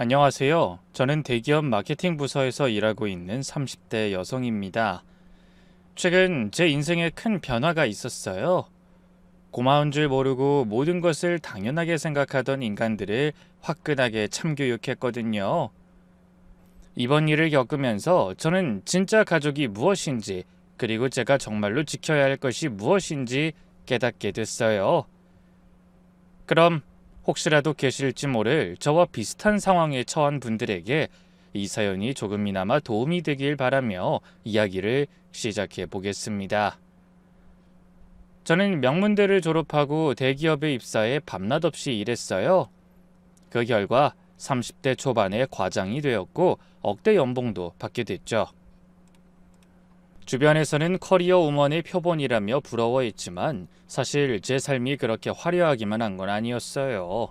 안녕하세요. 저는 대기업 마케팅 부서에서 일하고 있는 30대 여성입니다. 최근 제 인생에 큰 변화가 있었어요. 고마운 줄 모르고 모든 것을 당연하게 생각하던 인간들을 화끈하게 참교육했거든요. 이번 일을 겪으면서 저는 진짜 가족이 무엇인지, 그리고 제가 정말로 지켜야 할 것이 무엇인지 깨닫게 됐어요. 그럼 혹시라도 계실지 모를 저와 비슷한 상황에 처한 분들에게 이 사연이 조금이나마 도움이 되길 바라며 이야기를 시작해 보겠습니다. 저는 명문대를 졸업하고 대기업에 입사해 밤낮 없이 일했어요. 그 결과 30대 초반에 과장이 되었고 억대 연봉도 받게 됐죠. 주변에서는 커리어 우먼의 표본이라며 부러워했지만 사실 제 삶이 그렇게 화려하기만 한 건 아니었어요.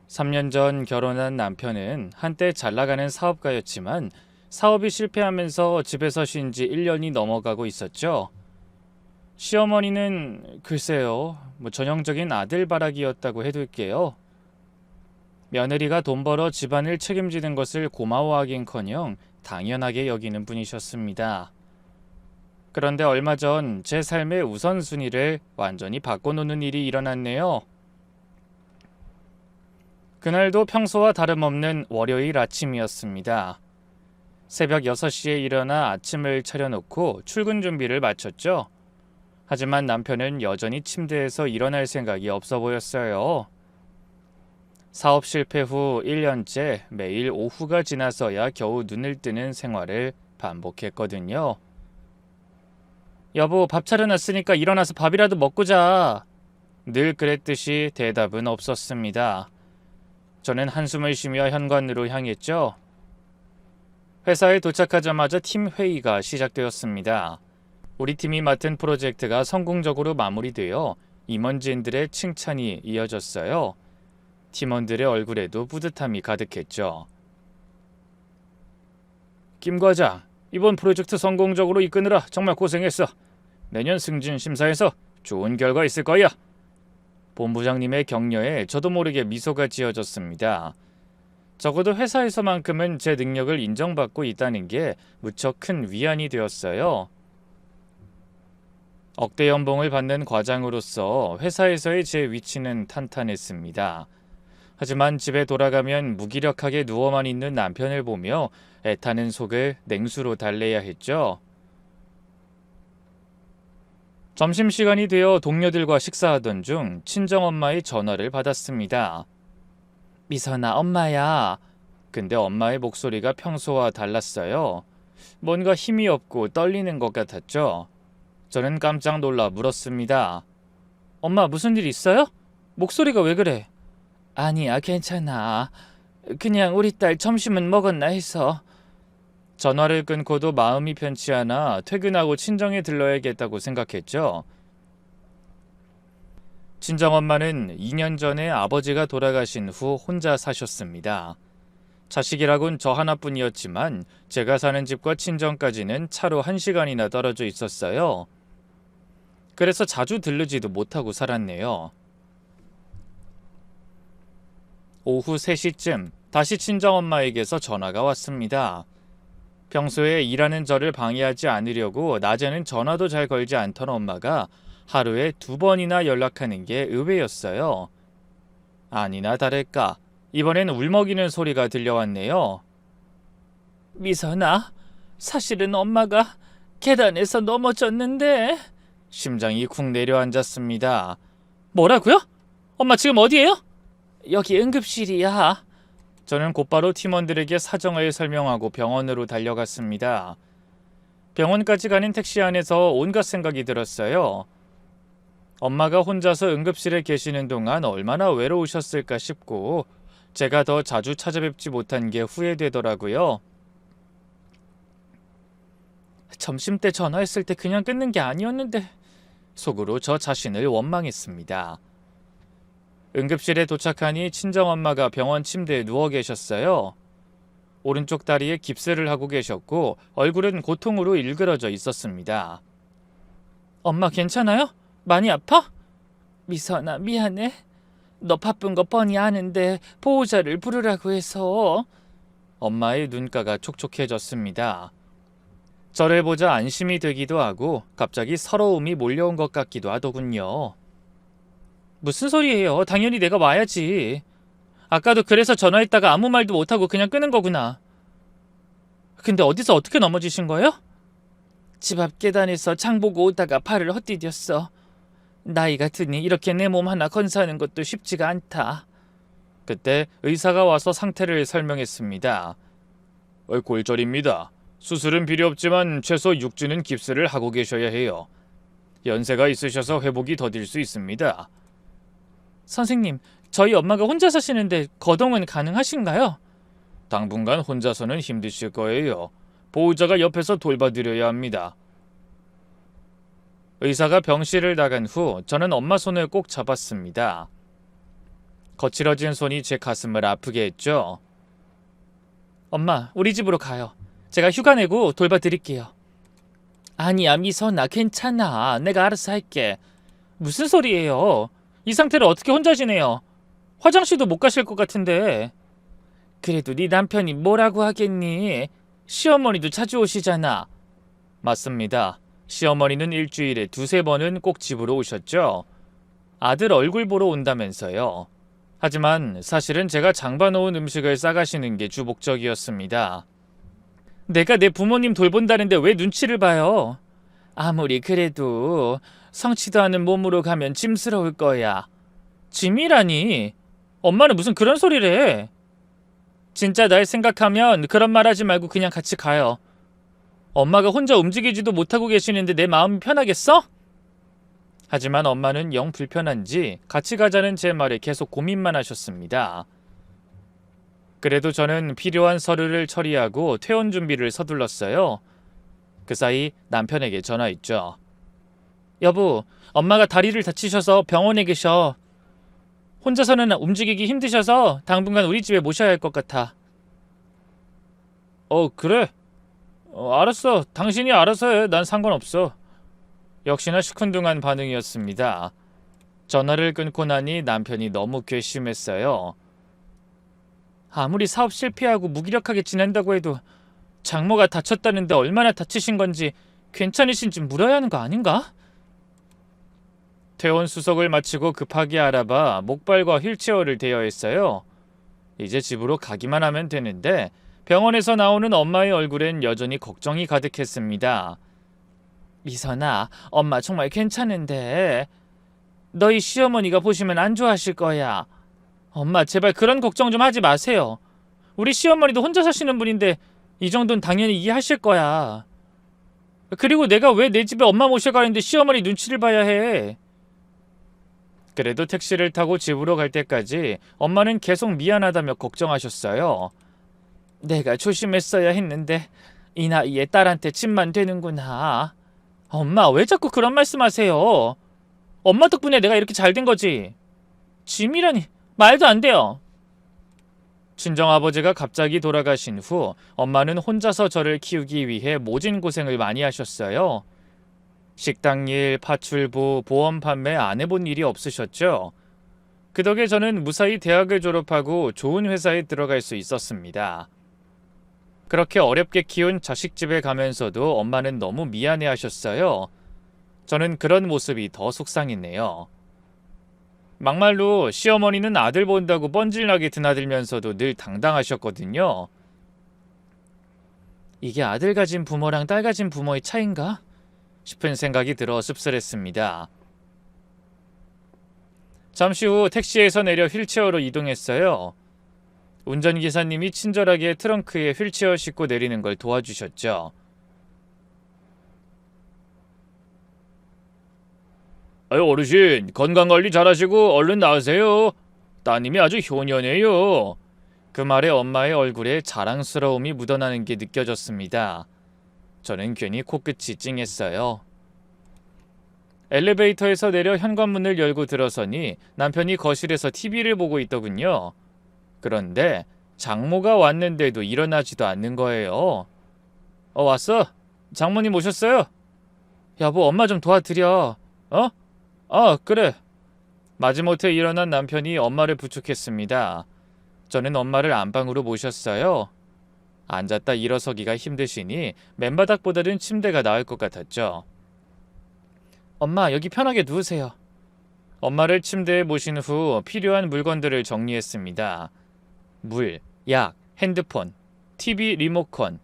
3년 전 결혼한 남편은 한때 잘 나가는 사업가였지만 사업이 실패하면서 집에서 쉰 지 1년이 넘어가고 있었죠. 시어머니는 글쎄요, 전형적인 아들바라기였다고 해둘게요. 며느리가 돈 벌어 집안을 책임지는 것을 고마워하긴커녕 당연하게 여기는 분이셨습니다. 그런데 얼마 전 제 삶의 우선순위를 완전히 바꿔놓는 일이 일어났네요. 그날도 평소와 다름없는 월요일 아침이었습니다. 새벽 6시에 일어나 아침을 차려놓고 출근 준비를 마쳤죠. 하지만 남편은 여전히 침대에서 일어날 생각이 없어 보였어요. 사업 실패 후 1년째 매일 오후가 지나서야 겨우 눈을 뜨는 생활을 반복했거든요. 여보, 밥 차려놨으니까 일어나서 밥이라도 먹고 자. 늘 그랬듯이 대답은 없었습니다. 저는 한숨을 쉬며 현관으로 향했죠. 회사에 도착하자마자 팀 회의가 시작되었습니다. 우리 팀이 맡은 프로젝트가 성공적으로 마무리되어 임원진들의 칭찬이 이어졌어요. 팀원들의 얼굴에도 뿌듯함이 가득했죠. 김 과장, 이번 프로젝트 성공적으로 이끄느라 정말 고생했어. 내년 승진 심사에서 좋은 결과 있을 거야. 본부장님의 격려에 저도 모르게 미소가 지어졌습니다. 적어도 회사에서만큼은 제 능력을 인정받고 있다는 게 무척 큰 위안이 되었어요. 억대 연봉을 받는 과장으로서 회사에서의 제 위치는 탄탄했습니다. 하지만 집에 돌아가면 무기력하게 누워만 있는 남편을 보며 애타는 속을 냉수로 달래야 했죠. 점심시간이 되어 동료들과 식사하던 중 친정엄마의 전화를 받았습니다. 미선아, 엄마야. 근데 엄마의 목소리가 평소와 달랐어요. 뭔가 힘이 없고 떨리는 것 같았죠. 저는 깜짝 놀라 물었습니다. 엄마, 무슨 일 있어요? 목소리가 왜 그래? 아니야, 괜찮아. 그냥 우리 딸 점심은 먹었나 해서. 전화를 끊고도 마음이 편치 않아 퇴근하고 친정에 들러야겠다고 생각했죠. 친정엄마는 2년 전에 아버지가 돌아가신 후 혼자 사셨습니다. 자식이라곤 저 하나뿐이었지만 제가 사는 집과 친정까지는 차로 1시간이나 떨어져 있었어요. 그래서 자주 들르지도 못하고 살았네요. 오후 3시쯤 다시 친정엄마에게서 전화가 왔습니다. 평소에 일하는 저를 방해하지 않으려고 낮에는 전화도 잘 걸지 않던 엄마가 하루에 2번이나 연락하는 게 의외였어요. 아니나 다를까 이번엔 울먹이는 소리가 들려왔네요. 미선아, 사실은 엄마가 계단에서 넘어졌는데. 심장이 쿵 내려앉았습니다. 뭐라고요? 엄마 지금 어디예요? 여기 응급실이야. 저는 곧바로 팀원들에게 사정을 설명하고 병원으로 달려갔습니다. 병원까지 가는 택시 안에서 온갖 생각이 들었어요. 엄마가 혼자서 응급실에 계시는 동안 얼마나 외로우셨을까 싶고 제가 더 자주 찾아뵙지 못한 게 후회되더라고요. 점심때 전화했을 때 그냥 끊는 게 아니었는데 속으로 저 자신을 원망했습니다. 응급실에 도착하니 친정엄마가 병원 침대에 누워 계셨어요. 오른쪽 다리에 깁스를 하고 계셨고 얼굴은 고통으로 일그러져 있었습니다. 엄마 괜찮아요? 많이 아파? 미선아, 미안해. 너 바쁜 거 뻔히 아는데 보호자를 부르라고 해서. 엄마의 눈가가 촉촉해졌습니다. 저를 보자 안심이 되기도 하고 갑자기 서러움이 몰려온 것 같기도 하더군요. 무슨 소리예요? 당연히 내가 와야지. 아까도 그래서 전화했다가 아무 말도 못하고 그냥 끄는 거구나. 근데 어디서 어떻게 넘어지신 거예요? 집 앞 계단에서 장 보고 오다가 발을 헛디뎠어. 나이 같으니 이렇게 내 몸 하나 건사하는 것도 쉽지가 않다. 그때 의사가 와서 상태를 설명했습니다. 골절입니다. 수술은 필요 없지만 최소 6주는 깁스를 하고 계셔야 해요. 연세가 있으셔서 회복이 더딜 수 있습니다. 선생님, 저희 엄마가 혼자 사시는데 거동은 가능하신가요? 당분간 혼자서는 힘드실 거예요. 보호자가 옆에서 돌봐드려야 합니다. 의사가 병실을 나간 후 저는 엄마 손을 꼭 잡았습니다. 거칠어진 손이 제 가슴을 아프게 했죠. 엄마, 우리 집으로 가요. 제가 휴가 내고 돌봐드릴게요. 아니야, 미선아, 괜찮아. 내가 알아서 할게. 무슨 소리예요? 이 상태를 어떻게 혼자 지내요? 화장실도 못 가실 것 같은데. 그래도 네 남편이 뭐라고 하겠니? 시어머니도 자주 오시잖아. 맞습니다. 시어머니는 일주일에 2~3번은 꼭 집으로 오셨죠. 아들 얼굴 보러 온다면서요. 하지만 사실은 제가 장봐놓은 음식을 싸가시는 게 주 목적이었습니다. 내가 내 부모님 돌본다는데 왜 눈치를 봐요? 아무리 그래도 성치도 않은 몸으로 가면 짐스러울 거야. 짐이라니? 엄마는 무슨 그런 소리를 해? 진짜 날 생각하면 그런 말 하지 말고 그냥 같이 가요. 엄마가 혼자 움직이지도 못하고 계시는데 내 마음이 편하겠어? 하지만 엄마는 영 불편한지 같이 가자는 제 말에 계속 고민만 하셨습니다. 그래도 저는 필요한 서류를 처리하고 퇴원 준비를 서둘렀어요. 그 사이 남편에게 전화했죠. 여보, 엄마가 다리를 다치셔서 병원에 계셔. 혼자서는 움직이기 힘드셔서 당분간 우리 집에 모셔야 할 것 같아. 그래? 알았어. 당신이 알아서 해. 난 상관없어. 역시나 시큰둥한 반응이었습니다. 전화를 끊고 나니 남편이 너무 괘씸했어요. 아무리 사업 실패하고 무기력하게 지낸다고 해도 장모가 다쳤다는데 얼마나 다치신 건지 괜찮으신지 물어야 하는 거 아닌가? 퇴원 수속을 마치고 급하게 알아봐 목발과 휠체어를 대여했어요. 이제 집으로 가기만 하면 되는데 병원에서 나오는 엄마의 얼굴엔 여전히 걱정이 가득했습니다. 미선아, 엄마 정말 괜찮은데 너희 시어머니가 보시면 안 좋아하실 거야. 엄마 제발 그런 걱정 좀 하지 마세요. 우리 시어머니도 혼자 사시는 분인데 이 정도는 당연히 이해하실 거야. 그리고 내가 왜 내 집에 엄마 모셔가는데 시어머니 눈치를 봐야 해. 그래도 택시를 타고 집으로 갈 때까지 엄마는 계속 미안하다며 걱정하셨어요. 내가 조심했어야 했는데 이 나이에 딸한테 침만 되는구나. 엄마 왜 자꾸 그런 말씀하세요? 엄마 덕분에 내가 이렇게 잘 된 거지. 짐이라니 말도 안 돼요. 친정아버지가 갑자기 돌아가신 후 엄마는 혼자서 저를 키우기 위해 모진 고생을 많이 하셨어요. 식당 일, 파출부, 보험 판매 안 해본 일이 없으셨죠? 그 덕에 저는 무사히 대학을 졸업하고 좋은 회사에 들어갈 수 있었습니다. 그렇게 어렵게 키운 자식 집에 가면서도 엄마는 너무 미안해 하셨어요. 저는 그런 모습이 더 속상했네요. 막말로 시어머니는 아들 본다고 뻔질나게 드나들면서도 늘 당당하셨거든요. 이게 아들 가진 부모랑 딸 가진 부모의 차이인가? 싶은 생각이 들어 씁쓸했습니다. 잠시 후 택시에서 내려 휠체어로 이동했어요. 운전기사님이 친절하게 트렁크에 휠체어 싣고 내리는 걸 도와주셨죠. 아유 어르신, 건강관리 잘하시고 얼른 나으세요. 따님이 아주 효녀네요. 그 말에 엄마의 얼굴에 자랑스러움이 묻어나는 게 느껴졌습니다. 저는 괜히 코끝이 찡했어요. 엘리베이터에서 내려 현관문을 열고 들어서니 남편이 거실에서 TV를 보고 있더군요. 그런데 장모가 왔는데도 일어나지도 않는 거예요. 왔어? 장모님 오셨어요? 여보, 엄마 좀 도와드려. 그래. 마지못해 일어난 남편이 엄마를 부축했습니다. 저는 엄마를 안방으로 모셨어요. 앉았다 일어서기가 힘드시니 맨바닥보다는 침대가 나을 것 같았죠. 엄마, 여기 편하게 누우세요. 엄마를 침대에 모신 후 필요한 물건들을 정리했습니다. 물, 약, 핸드폰, TV 리모컨.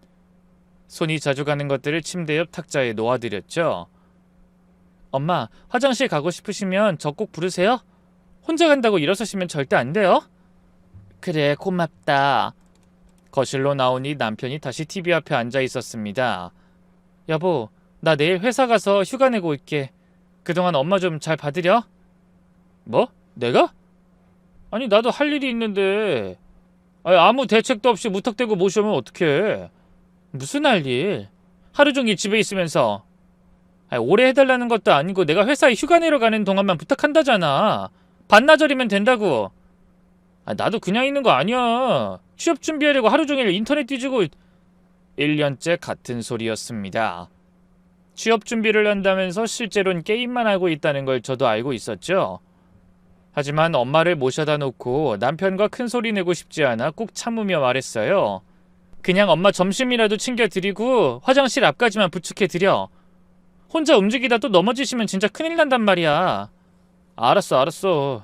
손이 자주 가는 것들을 침대 옆 탁자에 놓아드렸죠. 엄마, 화장실 가고 싶으시면 저 꼭 부르세요. 혼자 간다고 일어서시면 절대 안 돼요. 그래, 고맙다. 거실로 나오니 남편이 다시 TV 앞에 앉아 있었습니다. 여보, 나 내일 회사 가서 휴가 내고 올게. 그동안 엄마 좀 잘 봐드려. 뭐? 내가? 아니, 나도 할 일이 있는데. 아무 대책도 없이 무턱대고 모셔오면 어떡해. 무슨 할 일? 하루 종일 집에 있으면서. 오래 해달라는 것도 아니고 내가 회사에 휴가 내러 가는 동안만 부탁한다잖아. 반나절이면 된다고. 나도 그냥 있는 거 아니야. 취업 준비하려고 하루 종일 인터넷 뒤지고. 1년째 같은 소리였습니다. 취업 준비를 한다면서 실제로는 게임만 하고 있다는 걸 저도 알고 있었죠. 하지만 엄마를 모셔다 놓고 남편과 큰 소리 내고 싶지 않아 꾹 참으며 말했어요. 그냥 엄마 점심이라도 챙겨드리고 화장실 앞까지만 부축해드려. 혼자 움직이다 또 넘어지시면 진짜 큰일 난단 말이야. 알았어.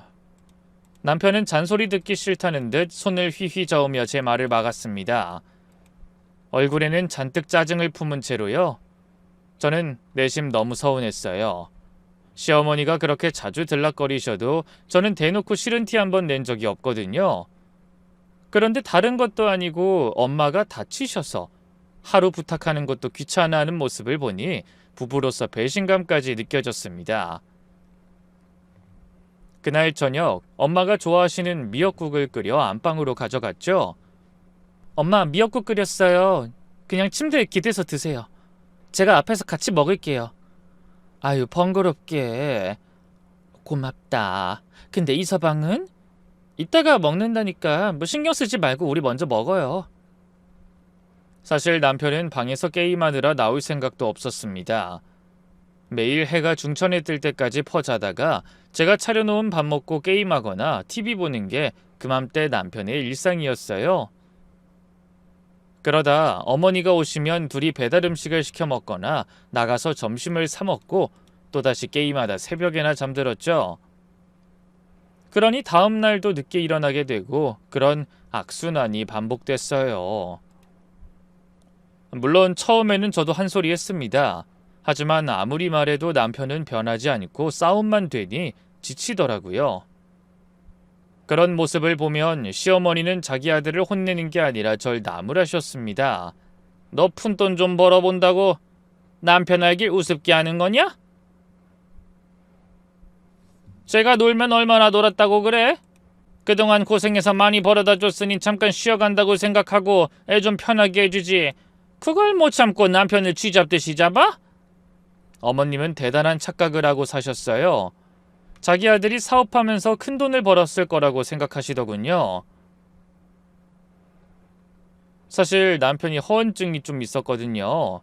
남편은 잔소리 듣기 싫다는 듯 손을 휘휘 저으며 제 말을 막았습니다. 얼굴에는 잔뜩 짜증을 품은 채로요. 저는 내심 너무 서운했어요. 시어머니가 그렇게 자주 들락거리셔도 저는 대놓고 싫은 티 한 번 낸 적이 없거든요. 그런데 다른 것도 아니고 엄마가 다치셔서 하루 부탁하는 것도 귀찮아하는 모습을 보니 부부로서 배신감까지 느껴졌습니다. 그날 저녁 엄마가 좋아하시는 미역국을 끓여 안방으로 가져갔죠. 엄마, 미역국 끓였어요. 그냥 침대에 기대서 드세요. 제가 앞에서 같이 먹을게요. 아유, 번거롭게. 고맙다. 근데 이 서방은? 이따가 먹는다니까 뭐 신경 쓰지 말고 우리 먼저 먹어요. 사실 남편은 방에서 게임하느라 나올 생각도 없었습니다. 매일 해가 중천에 뜰 때까지 퍼자다가 제가 차려놓은 밥 먹고 게임하거나 TV 보는 게 그맘때 남편의 일상이었어요. 그러다 어머니가 오시면 둘이 배달 음식을 시켜 먹거나 나가서 점심을 사 먹고 또다시 게임하다 새벽에나 잠들었죠. 그러니 다음 날도 늦게 일어나게 되고 그런 악순환이 반복됐어요. 물론 처음에는 저도 한 소리 했습니다. 하지만 아무리 말해도 남편은 변하지 않고 싸움만 되니 지치더라고요. 그런 모습을 보면 시어머니는 자기 아들을 혼내는 게 아니라 절 나무라셨습니다. 너 푼돈 좀 벌어본다고 남편 알길 우습게 하는 거냐? 제가 놀면 얼마나 놀았다고 그래? 그동안 고생해서 많이 벌어다 줬으니 잠깐 쉬어간다고 생각하고 애 좀 편하게 해주지. 그걸 못 참고 남편을 쥐잡듯이 잡아? 어머님은 대단한 착각을 하고 사셨어요. 자기 아들이 사업하면서 큰 돈을 벌었을 거라고 생각하시더군요. 사실 남편이 허언증이 좀 있었거든요.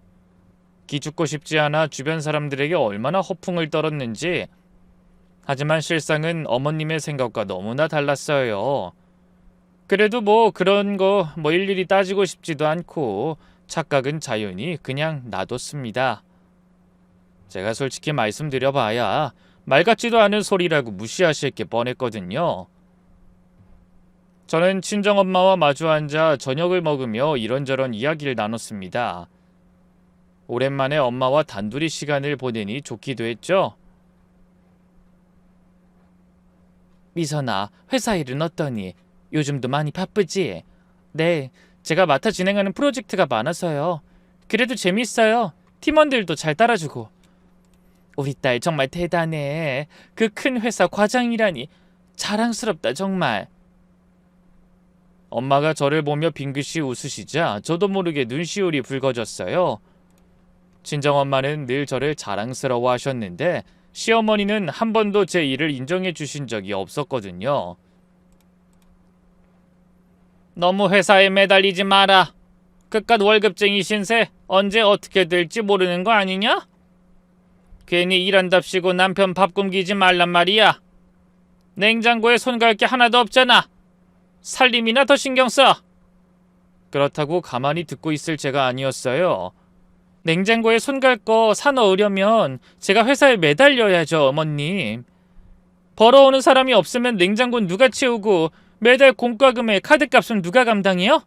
기죽고 싶지 않아 주변 사람들에게 얼마나 허풍을 떨었는지. 하지만 실상은 어머님의 생각과 너무나 달랐어요. 그래도 뭐 그런 거 일일이 따지고 싶지도 않고 착각은 자연히 그냥 놔뒀습니다. 제가 솔직히 말씀드려봐야 말 같지도 않은 소리라고 무시하실 게 뻔했거든요. 저는 친정엄마와 마주 앉아 저녁을 먹으며 이런저런 이야기를 나눴습니다. 오랜만에 엄마와 단둘이 시간을 보내니 좋기도 했죠. 미선아, 회사 일은 어떠니? 요즘도 많이 바쁘지? 네, 제가 맡아 진행하는 프로젝트가 많아서요. 그래도 재밌어요. 팀원들도 잘 따라주고. 우리 딸 정말 대단해. 그 큰 회사 과장이라니. 자랑스럽다 정말. 엄마가 저를 보며 빙긋이 웃으시자 저도 모르게 눈시울이 붉어졌어요. 친정엄마는 늘 저를 자랑스러워 하셨는데 시어머니는 한 번도 제 일을 인정해 주신 적이 없었거든요. 너무 회사에 매달리지 마라. 그깟 월급쟁이 신세 언제 어떻게 될지 모르는 거 아니냐? 괜히 일한답시고 남편 밥 굶기지 말란 말이야. 냉장고에 손 갈 게 하나도 없잖아. 살림이나 더 신경 써. 그렇다고 가만히 듣고 있을 제가 아니었어요. 냉장고에 손 갈 거 사놓으려면 제가 회사에 매달려야죠, 어머님. 벌어오는 사람이 없으면 냉장고는 누가 채우고 매달 공과금에 카드값은 누가 감당해요?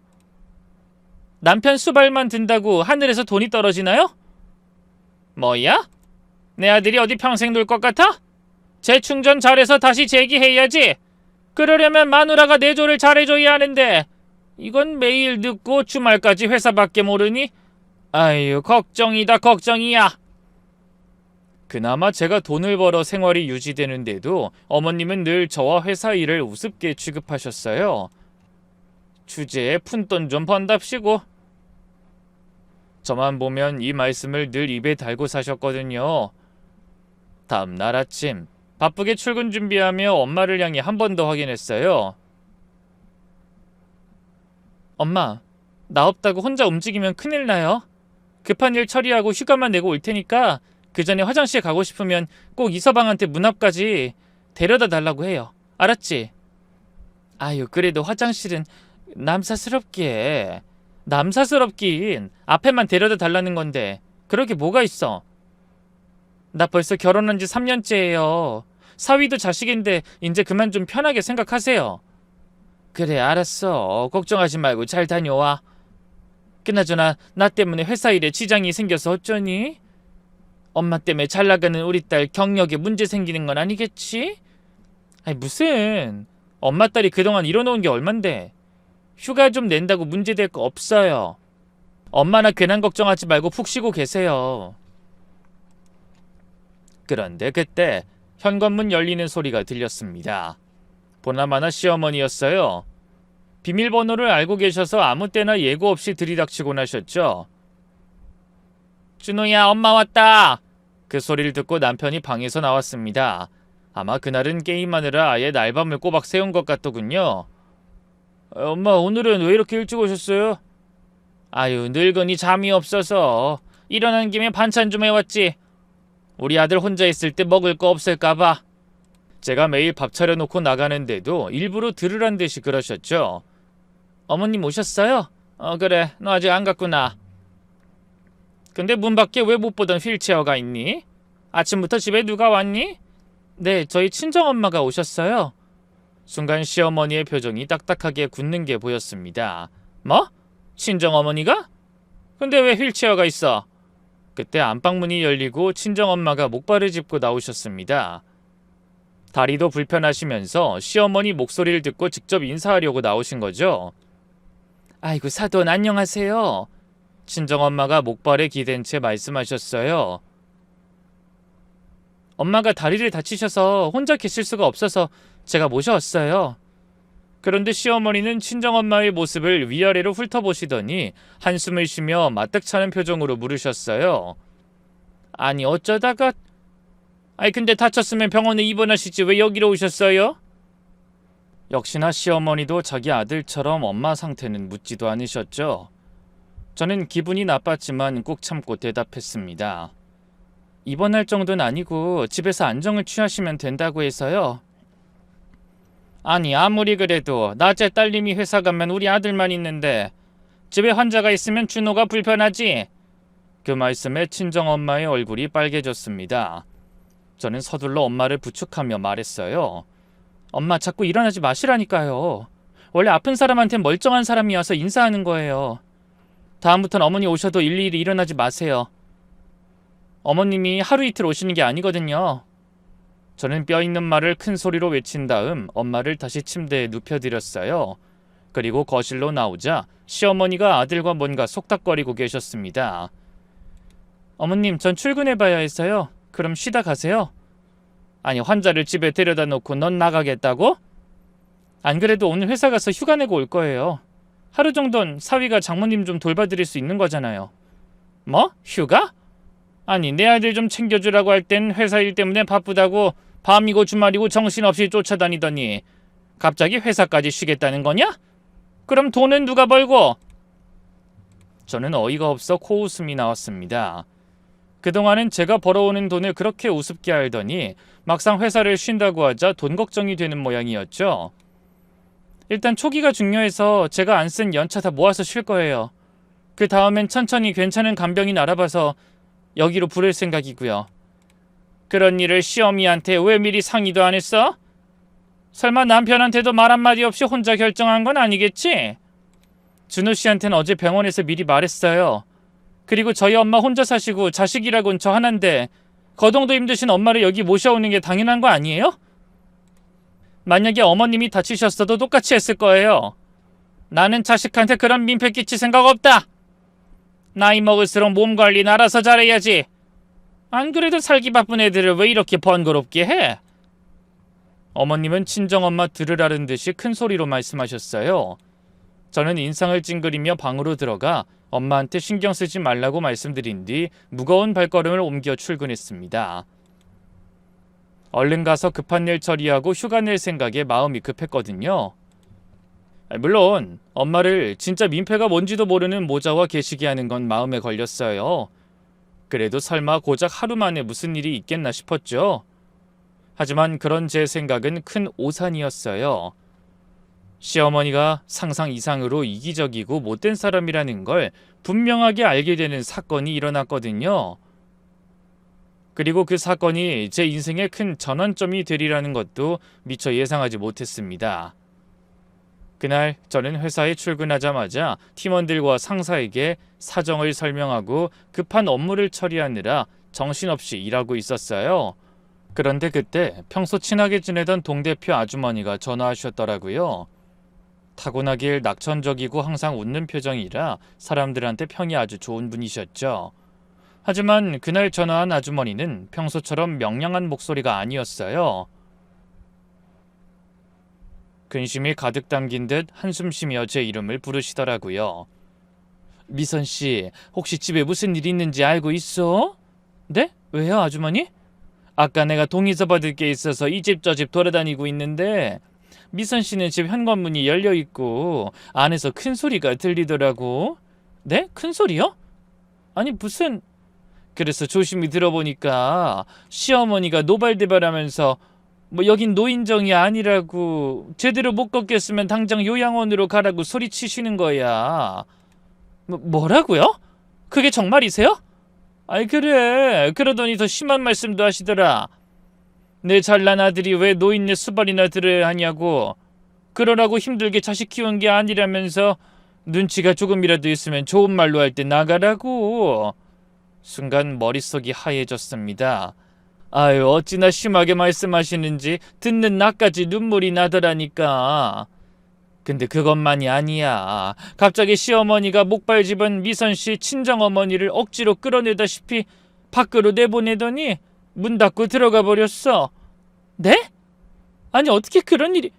남편 수발만 든다고 하늘에서 돈이 떨어지나요? 뭐야? 내 아들이 어디 평생 놀 것 같아? 재충전 잘해서 다시 재기해야지. 그러려면 마누라가 내조를 잘해줘야 하는데 이건 매일 늦고 주말까지 회사밖에 모르니 아유 걱정이다 걱정이야. 그나마 제가 돈을 벌어 생활이 유지되는데도 어머님은 늘 저와 회사 일을 우습게 취급하셨어요. 주제에 푼돈 좀 번답시고. 저만 보면 이 말씀을 늘 입에 달고 사셨거든요. 다음날 아침 바쁘게 출근 준비하며 엄마를 향해 한 번 더 확인했어요. 엄마, 나 없다고 혼자 움직이면 큰일 나요. 급한 일 처리하고 휴가만 내고 올 테니까 그 전에 화장실 가고 싶으면 꼭 이서방한테 문 앞까지 데려다 달라고 해요. 알았지? 아유, 그래도 화장실은 남사스럽긴 앞에만 데려다 달라는 건데 그러게 뭐가 있어. 나 벌써 결혼한 지 3년째예요. 사위도 자식인데 이제 그만 좀 편하게 생각하세요. 그래, 알았어. 걱정하지 말고 잘 다녀와. 그나저나 나 때문에 회사 일에 지장이 생겨서 어쩌니? 엄마 때문에 잘 나가는 우리 딸 경력에 문제 생기는 건 아니겠지? 아니 무슨, 엄마 딸이 그동안 이뤄놓은 게 얼만데. 휴가 좀 낸다고 문제될 거 없어요. 엄마나 괜한 걱정하지 말고 푹 쉬고 계세요. 그런데 그때 현관문 열리는 소리가 들렸습니다. 보나마나 시어머니였어요. 비밀번호를 알고 계셔서 아무 때나 예고 없이 들이닥치곤 하셨죠. 준호야, 엄마 왔다. 그 소리를 듣고 남편이 방에서 나왔습니다. 아마 그날은 게임하느라 아예 날밤을 꼬박 새운 것 같더군요. 엄마, 오늘은 왜 이렇게 일찍 오셨어요? 아유, 늙은이 잠이 없어서 일어난 김에 반찬 좀 해왔지. 우리 아들 혼자 있을 때 먹을 거 없을까봐. 제가 매일 밥 차려놓고 나가는데도 일부러 들으란 듯이 그러셨죠. 어머님 오셨어요? 그래, 너 아직 안 갔구나. 근데 문 밖에 왜 못 보던 휠체어가 있니? 아침부터 집에 누가 왔니? 네, 저희 친정엄마가 오셨어요. 순간 시어머니의 표정이 딱딱하게 굳는 게 보였습니다. 뭐? 친정어머니가? 근데 왜 휠체어가 있어? 그때 안방문이 열리고 친정엄마가 목발을 짚고 나오셨습니다. 다리도 불편하시면서 시어머니 목소리를 듣고 직접 인사하려고 나오신 거죠. 아이고 사돈 안녕하세요. 친정엄마가 목발에 기댄 채 말씀하셨어요. 엄마가 다리를 다치셔서 혼자 계실 수가 없어서 제가 모셔왔어요. 그런데 시어머니는 친정엄마의 모습을 위아래로 훑어보시더니 한숨을 쉬며 마뜩찮은 표정으로 물으셨어요. 아니 어쩌다가... 근데 다쳤으면 병원에 입원하시지 왜 여기로 오셨어요? 역시나 시어머니도 자기 아들처럼 엄마 상태는 묻지도 않으셨죠. 저는 기분이 나빴지만 꾹 참고 대답했습니다. 입원할 정도는 아니고 집에서 안정을 취하시면 된다고 해서요. 아니 아무리 그래도 낮에 딸님이 회사 가면 우리 아들만 있는데 집에 환자가 있으면 준호가 불편하지. 그 말씀에 친정엄마의 얼굴이 빨개졌습니다. 저는 서둘러 엄마를 부축하며 말했어요. 엄마 자꾸 일어나지 마시라니까요. 원래 아픈 사람한텐 멀쩡한 사람이 와서 인사하는 거예요. 다음부턴 어머니 오셔도 일일이 일어나지 마세요. 어머님이 하루 이틀 오시는 게 아니거든요. 저는 뼈있는 말을 큰 소리로 외친 다음 엄마를 다시 침대에 눕혀드렸어요. 그리고 거실로 나오자 시어머니가 아들과 뭔가 속닥거리고 계셨습니다. 어머님, 전 출근해봐야 해서요. 그럼 쉬다 가세요. 아니 환자를 집에 데려다 놓고 넌 나가겠다고? 안 그래도 오늘 회사 가서 휴가 내고 올 거예요. 하루 정도는 사위가 장모님 좀 돌봐드릴 수 있는 거잖아요. 뭐? 휴가? 아니 내 아들 좀 챙겨주라고 할 땐 회사 일 때문에 바쁘다고 밤이고 주말이고 정신없이 쫓아다니더니 갑자기 회사까지 쉬겠다는 거냐? 그럼 돈은 누가 벌고? 저는 어이가 없어 코웃음이 나왔습니다. 그동안은 제가 벌어오는 돈을 그렇게 우습게 알더니 막상 회사를 쉰다고 하자 돈 걱정이 되는 모양이었죠. 일단 초기가 중요해서 제가 안 쓴 연차 다 모아서 쉴 거예요. 그 다음엔 천천히 괜찮은 간병인 알아봐서 여기로 부를 생각이고요. 그런 일을 시어미한테 왜 미리 상의도 안 했어? 설마 남편한테도 말 한마디 없이 혼자 결정한 건 아니겠지? 준호 씨한테는 어제 병원에서 미리 말했어요. 그리고 저희 엄마 혼자 사시고 자식이라곤 저 하나인데 거동도 힘드신 엄마를 여기 모셔오는 게 당연한 거 아니에요? 만약에 어머님이 다치셨어도 똑같이 했을 거예요. 나는 자식한테 그런 민폐 끼칠 생각 없다. 나이 먹을수록 몸 관리는 알아서 잘해야지. 안 그래도 살기 바쁜 애들을 왜 이렇게 번거롭게 해? 어머님은 친정엄마 들으라는 듯이 큰 소리로 말씀하셨어요. 저는 인상을 찡그리며 방으로 들어가 엄마한테 신경 쓰지 말라고 말씀드린 뒤 무거운 발걸음을 옮겨 출근했습니다. 얼른 가서 급한 일 처리하고 휴가 낼 생각에 마음이 급했거든요. 물론 엄마를 진짜 민폐가 뭔지도 모르는 모자와 계시게 하는 건 마음에 걸렸어요. 그래도 설마 고작 하루 만에 무슨 일이 있겠나 싶었죠. 하지만 그런 제 생각은 큰 오산이었어요. 시어머니가 상상 이상으로 이기적이고 못된 사람이라는 걸 분명하게 알게 되는 사건이 일어났거든요. 그리고 그 사건이 제 인생의 큰 전환점이 되리라는 것도 미처 예상하지 못했습니다. 그날 저는 회사에 출근하자마자 팀원들과 상사에게 사정을 설명하고 급한 업무를 처리하느라 정신없이 일하고 있었어요. 그런데 그때 평소 친하게 지내던 동대표 아주머니가 전화하셨더라고요. 타고나길 낙천적이고 항상 웃는 표정이라 사람들한테 평이 아주 좋은 분이셨죠. 하지만 그날 전화한 아주머니는 평소처럼 명랑한 목소리가 아니었어요. 근심이 가득 담긴 듯 한숨 쉬며 제 이름을 부르시더라고요. 미선씨, 혹시 집에 무슨 일 있는지 알고 있어? 네? 왜요, 아주머니? 아까 내가 동의서 받을 게 있어서 이 집 저 집 돌아다니고 있는데 미선씨네 집 현관문이 열려있고 안에서 큰 소리가 들리더라고. 네? 큰 소리요? 아니 무슨... 그래서 조심히 들어보니까 시어머니가 노발대발하면서 여긴 노인정이 아니라고, 제대로 못 걷겠으면 당장 요양원으로 가라고 소리치시는 거야. 뭐라고요? 그게 정말이세요? 아이 그래, 그러더니 더 심한 말씀도 하시더라. 내 잘난 아들이 왜 노인네 수발이나 들어야 하냐고. 그러라고 힘들게 자식 키운 게 아니라면서 눈치가 조금이라도 있으면 좋은 말로 할 때 나가라고. 순간 머릿속이 하얘졌습니다. 아유, 어찌나 심하게 말씀하시는지 듣는 나까지 눈물이 나더라니까. 근데 그것만이 아니야. 갑자기 시어머니가 목발 집은 미선씨 친정어머니를 억지로 끌어내다시피 밖으로 내보내더니 문 닫고 들어가 버렸어. 네? 아니 어떻게 그런 일이...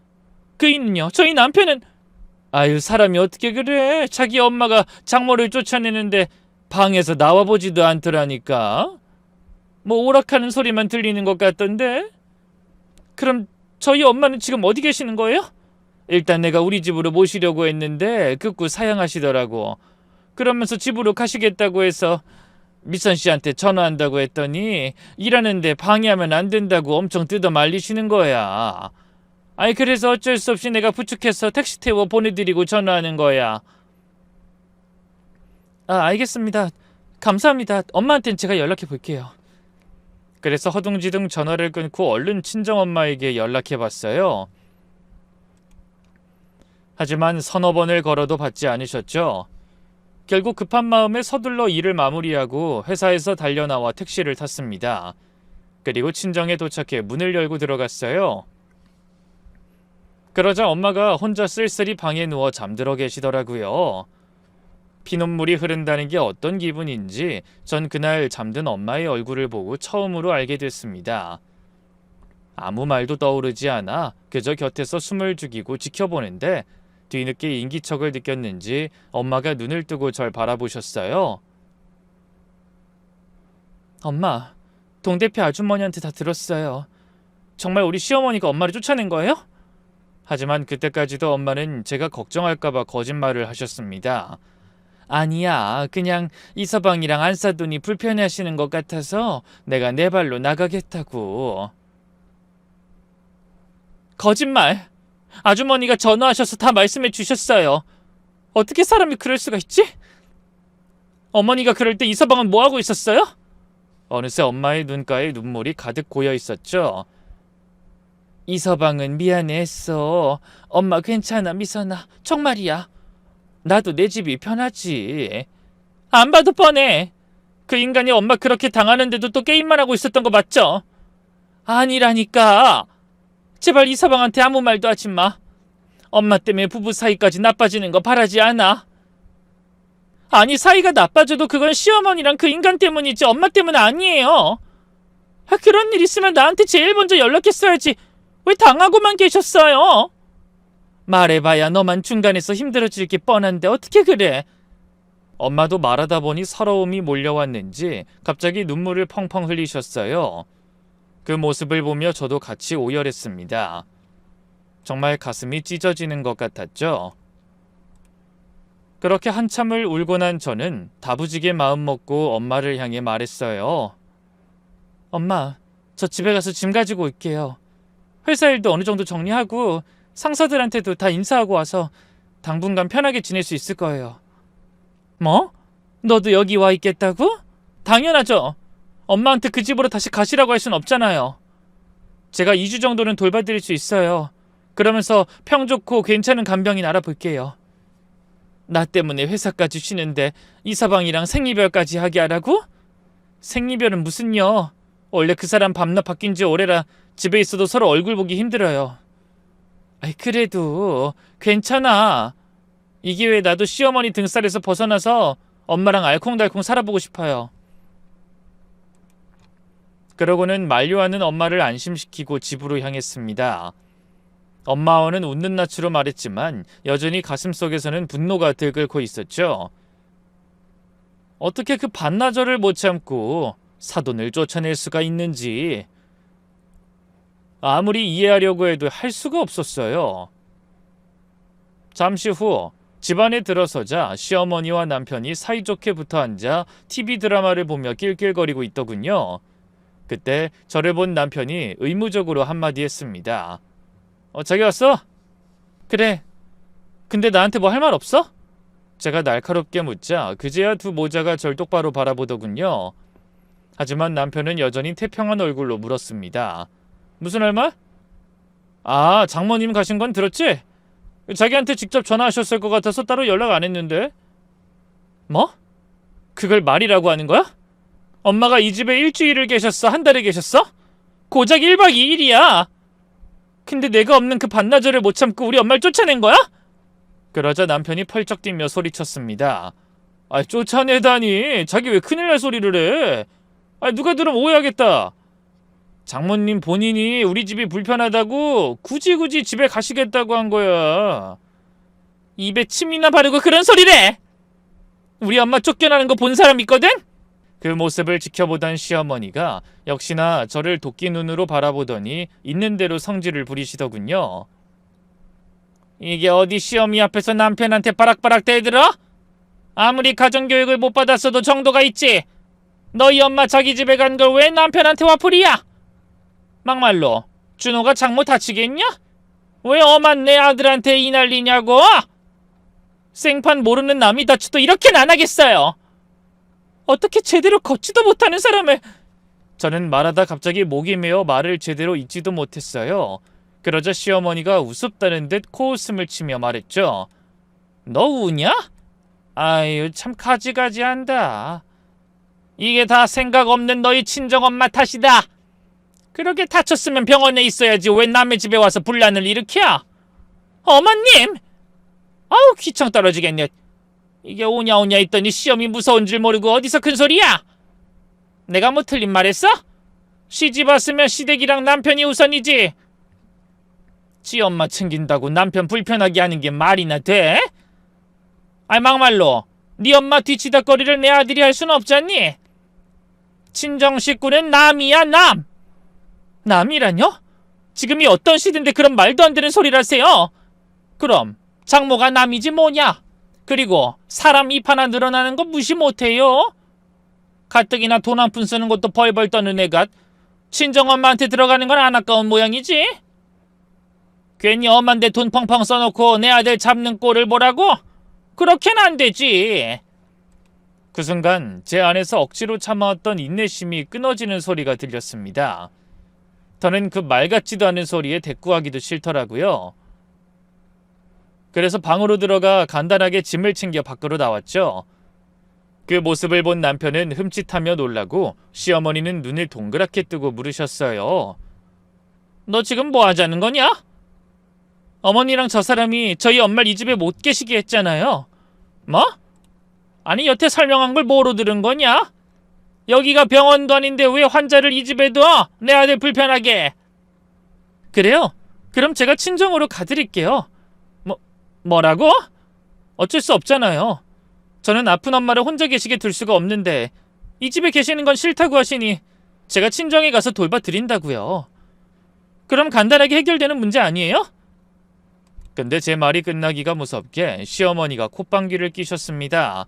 그이는요? 저희 남편은... 아유, 사람이 어떻게 그래. 자기 엄마가 장모를 쫓아내는데 방에서 나와보지도 않더라니까. 오락하는 소리만 들리는 것 같던데. 그럼 저희 엄마는 지금 어디 계시는 거예요? 일단 내가 우리 집으로 모시려고 했는데 극구 사양하시더라고. 그러면서 집으로 가시겠다고 해서 미선 씨한테 전화한다고 했더니 일하는데 방해하면 안 된다고 엄청 뜯어 말리시는 거야. 아니 그래서 어쩔 수 없이 내가 부축해서 택시 태워 보내드리고 전화하는 거야. 알겠습니다. 감사합니다. 엄마한테는 제가 연락해 볼게요. 그래서 허둥지둥 전화를 끊고 얼른 친정엄마에게 연락해봤어요. 하지만 서너 번을 걸어도 받지 않으셨죠. 결국 급한 마음에 서둘러 일을 마무리하고 회사에서 달려나와 택시를 탔습니다. 그리고 친정에 도착해 문을 열고 들어갔어요. 그러자 엄마가 혼자 쓸쓸히 방에 누워 잠들어 계시더라고요. 피눈물이 흐른다는 게 어떤 기분인지 전 그날 잠든 엄마의 얼굴을 보고 처음으로 알게 됐습니다. 아무 말도 떠오르지 않아 그저 곁에서 숨을 죽이고 지켜보는데 뒤늦게 인기척을 느꼈는지 엄마가 눈을 뜨고 절 바라보셨어요. 엄마, 동대표 아주머니한테 다 들었어요. 정말 우리 시어머니가 엄마를 쫓아낸 거예요? 하지만 그때까지도 엄마는 제가 걱정할까봐 거짓말을 하셨습니다. 아니야, 그냥 이서방이랑 안 싸우니 불편해하시는 것 같아서 내가 내 발로 나가겠다고. 거짓말. 아주머니가 전화하셔서 다 말씀해 주셨어요. 어떻게 사람이 그럴 수가 있지? 어머니가 그럴 때 이서방은 뭐하고 있었어요? 어느새 엄마의 눈가에 눈물이 가득 고여 있었죠. 이서방은 미안해했어. 엄마 괜찮아, 미선아. 정말이야. 나도 내 집이 편하지. 안 봐도 뻔해. 그 인간이 엄마 그렇게 당하는데도 또 게임만 하고 있었던 거 맞죠? 아니라니까. 제발 이서방한테 아무 말도 하지 마. 엄마 때문에 부부 사이까지 나빠지는 거 바라지 않아. 아니, 사이가 나빠져도 그건 시어머니랑 그 인간 때문이지 엄마 때문 아니에요. 그런 일 있으면 나한테 제일 먼저 연락했어야지. 왜 당하고만 계셨어요? 말해봐야 너만 중간에서 힘들어질 게 뻔한데 어떻게 그래? 엄마도 말하다 보니 서러움이 몰려왔는지 갑자기 눈물을 펑펑 흘리셨어요. 그 모습을 보며 저도 같이 오열했습니다. 정말 가슴이 찢어지는 것 같았죠. 그렇게 한참을 울고 난 저는 다부지게 마음먹고 엄마를 향해 말했어요. 엄마, 저 집에 가서 짐 가지고 올게요. 회사 일도 어느 정도 정리하고 상사들한테도 다 인사하고 와서 당분간 편하게 지낼 수 있을 거예요. 뭐? 너도 여기 와 있겠다고? 당연하죠. 엄마한테 그 집으로 다시 가시라고 할 순 없잖아요. 제가 2주 정도는 돌봐드릴 수 있어요. 그러면서 평 좋고 괜찮은 간병인 알아볼게요. 나 때문에 회사까지 쉬는데 이서방이랑 생리별까지 하게 하라고? 생리별은 무슨요? 원래 그 사람 밤낮 바뀐 지 오래라 집에 있어도 서로 얼굴 보기 힘들어요. 아이, 그래도 괜찮아. 이 기회에 나도 시어머니 등살에서 벗어나서 엄마랑 알콩달콩 살아보고 싶어요. 그러고는 만류하는 엄마를 안심시키고 집으로 향했습니다. 엄마와는 웃는 낯으로 말했지만 여전히 가슴속에서는 분노가 들끓고 있었죠. 어떻게 그 반나절을 못 참고 사돈을 쫓아낼 수가 있는지 아무리 이해하려고 해도 할 수가 없었어요. 잠시 후 집안에 들어서자 시어머니와 남편이 사이좋게 붙어앉아 TV 드라마를 보며 낄낄거리고 있더군요. 그때 저를 본 남편이 의무적으로 한마디 했습니다. 자기 왔어? 그래. 근데 나한테 뭐 할 말 없어? 제가 날카롭게 묻자 그제야 두 모자가 절 똑바로 바라보더군요. 하지만 남편은 여전히 태평한 얼굴로 물었습니다. 무슨 할 말? 아, 장모님 가신 건 들었지? 자기한테 직접 전화하셨을 것 같아서 따로 연락 안 했는데. 뭐? 그걸 말이라고 하는 거야? 엄마가 이 집에 일주일을 계셨어? 한 달을 계셨어? 고작 1박 2일이야. 근데 내가 없는 그 반나절을 못 참고 우리 엄마를 쫓아낸 거야? 그러자 남편이 펄쩍 뛰며 소리쳤습니다. 아, 쫓아내다니. 자기 왜 큰일 날 소리를 해? 아, 누가 들으면 오해하겠다. 장모님 본인이 우리 집이 불편하다고 굳이 집에 가시겠다고 한 거야. 입에 침이나 바르고 그런 소리래. 우리 엄마 쫓겨나는 거 본 사람 있거든? 그 모습을 지켜보던 시어머니가 역시나 저를 도끼 눈으로 바라보더니 있는 대로 성질을 부리시더군요. 이게 어디 시어머니 앞에서 남편한테 바락바락 대들어? 아무리 가정교육을 못 받았어도 정도가 있지. 너희 엄마 자기 집에 간 걸 왜 남편한테 화풀이야? 막말로 준호가 장모 다치겠냐? 왜 엄한 내 아들한테 이 난리냐고? 생판 모르는 남이 다쳐도 이렇게는 안 하겠어요. 어떻게 제대로 걷지도 못하는 사람을... 저는 말하다 갑자기 목이 메어 말을 제대로 잇지도 못했어요. 그러자 시어머니가 우습다는 듯 코웃음을 치며 말했죠. 너 우냐? 아유, 참 가지가지한다. 이게 다 생각 없는 너희 친정엄마 탓이다. 그렇게 다쳤으면 병원에 있어야지 왜 남의 집에 와서 분란을 일으켜? 어머님! 아우, 귀청 떨어지겠네. 이게 오냐오냐 했더니 시험이 무서운 줄 모르고 어디서 큰 소리야? 내가 뭐 틀린 말 했어? 시집 왔으면 시댁이랑 남편이 우선이지. 지 엄마 챙긴다고 남편 불편하게 하는 게 말이나 돼? 아이, 막말로 네 엄마 뒤치다거리를 내 아들이 할 순 없잖니? 친정 식구는 남이야, 남. 남이라뇨? 지금이 어떤 시대인데 그런 말도 안 되는 소리를 하세요? 그럼 장모가 남이지 뭐냐? 그리고 사람 입 하나 늘어나는 거 무시 못해요? 가뜩이나 돈 한 푼 쓰는 것도 벌벌 떠는 애가 친정엄마한테 들어가는 건 안 아까운 모양이지? 괜히 엄마인데 돈 펑펑 써놓고 내 아들 잡는 꼴을 보라고? 그렇게는 안 되지. 그 순간 제 안에서 억지로 참아왔던 인내심이 끊어지는 소리가 들렸습니다. 저는 그 말 같지도 않은 소리에 대꾸하기도 싫더라고요. 그래서 방으로 들어가 간단하게 짐을 챙겨 밖으로 나왔죠. 그 모습을 본 남편은 흠칫하며 놀라고 시어머니는 눈을 동그랗게 뜨고 물으셨어요. 너 지금 뭐 하자는 거냐? 어머니랑 저 사람이 저희 엄마를 이 집에 못 계시게 했잖아요. 뭐? 아니 여태 설명한 걸 뭐로 들은 거냐? 여기가 병원도 아닌데 왜 환자를 이 집에 둬? 내 아들 불편하게. 그래요? 그럼 제가 친정으로 가드릴게요. 뭐라고? 어쩔 수 없잖아요. 저는 아픈 엄마를 혼자 계시게 둘 수가 없는데 이 집에 계시는 건 싫다고 하시니 제가 친정에 가서 돌봐드린다고요. 그럼 간단하게 해결되는 문제 아니에요? 근데 제 말이 끝나기가 무섭게 시어머니가 콧방귀를 끼셨습니다.